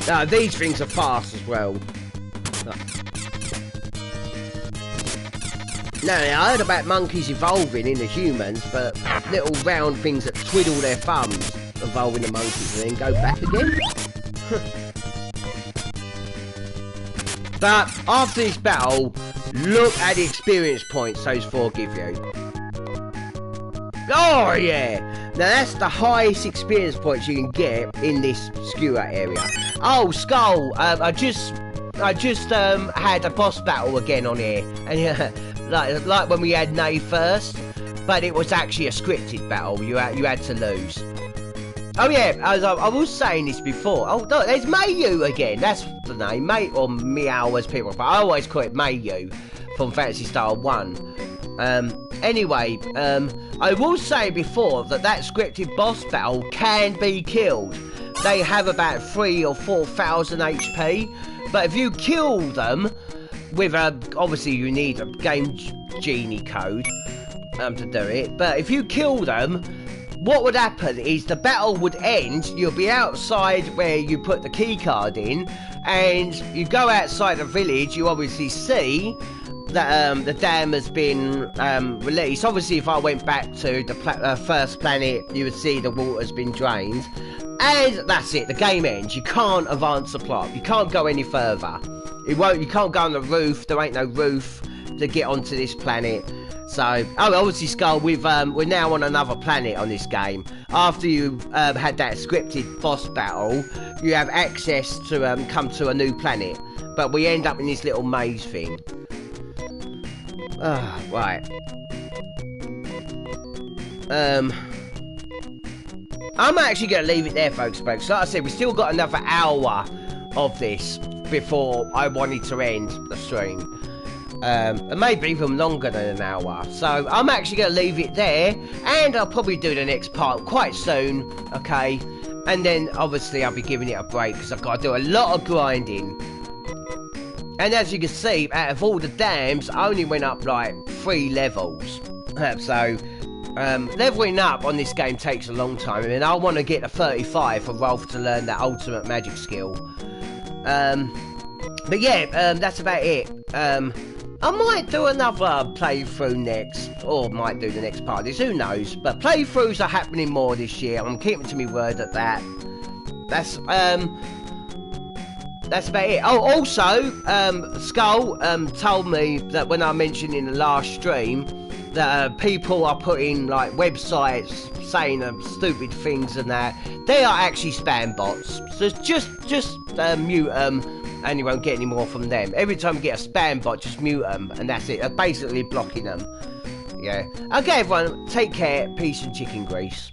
Speaker 1: Now, these things are fast as well. Now, I heard about monkeys evolving into humans, but little round things that twiddle their thumbs evolve into monkeys and then go back again. But after this battle, look at the experience points those 4 give you. Oh yeah! Now that's the highest experience points you can get in this skewer area. Oh, Skull! I just had a boss battle again on here, and like when we had Nay first, but it was actually a scripted battle. You had to lose. Oh yeah, I was saying this before. Oh look, there's Mayu again. That's the name, mate, or Meow as people. But I always call it Mayu from Phantasy Star 1. Anyway, I will say before that scripted boss battle can be killed. They have about 3,000 or 4,000 HP, but if you kill them with obviously you need a game genie code to do it, but if you kill them, what would happen is the battle would end. You'll be outside where you put the key card in, and you go outside the village. You obviously see that the dam has been released. Obviously, if I went back to the first planet, you would see the water's been drained, and that's it. The game ends. You can't advance the plot. You can't go any further. You can't go on the roof. There ain't no roof to get onto this planet. So, obviously, Skull, we're now on another planet on this game. After you had that scripted boss battle, you have access to come to a new planet. But we end up in this little maze thing. Right. I'm actually going to leave it there, folks. Like I said, we still got another hour of this before I wanted to end the stream. And maybe even longer than an hour. So I'm actually going to leave it there, and I'll probably do the next part quite soon, okay? And then obviously I'll be giving it a break because I've got to do a lot of grinding. And as you can see, out of all the dams, I only went up like 3 levels. So leveling up on this game takes a long time, and I want to get to 35 for Rolf to learn that ultimate magic skill. But yeah, that's about it. I might do another playthrough next, or might do the next part of this, who knows. But playthroughs are happening more this year. I'm keeping to my word at that. That's about it. Oh, also, Skull told me that when I mentioned in the last stream that people are putting like websites saying stupid things and that, they are actually spam bots. So just mute them. And you won't get any more from them. Every time you get a spam bot, just mute them, and that's it. Basically blocking them. Yeah. Okay, everyone, take care, peace and chicken grease.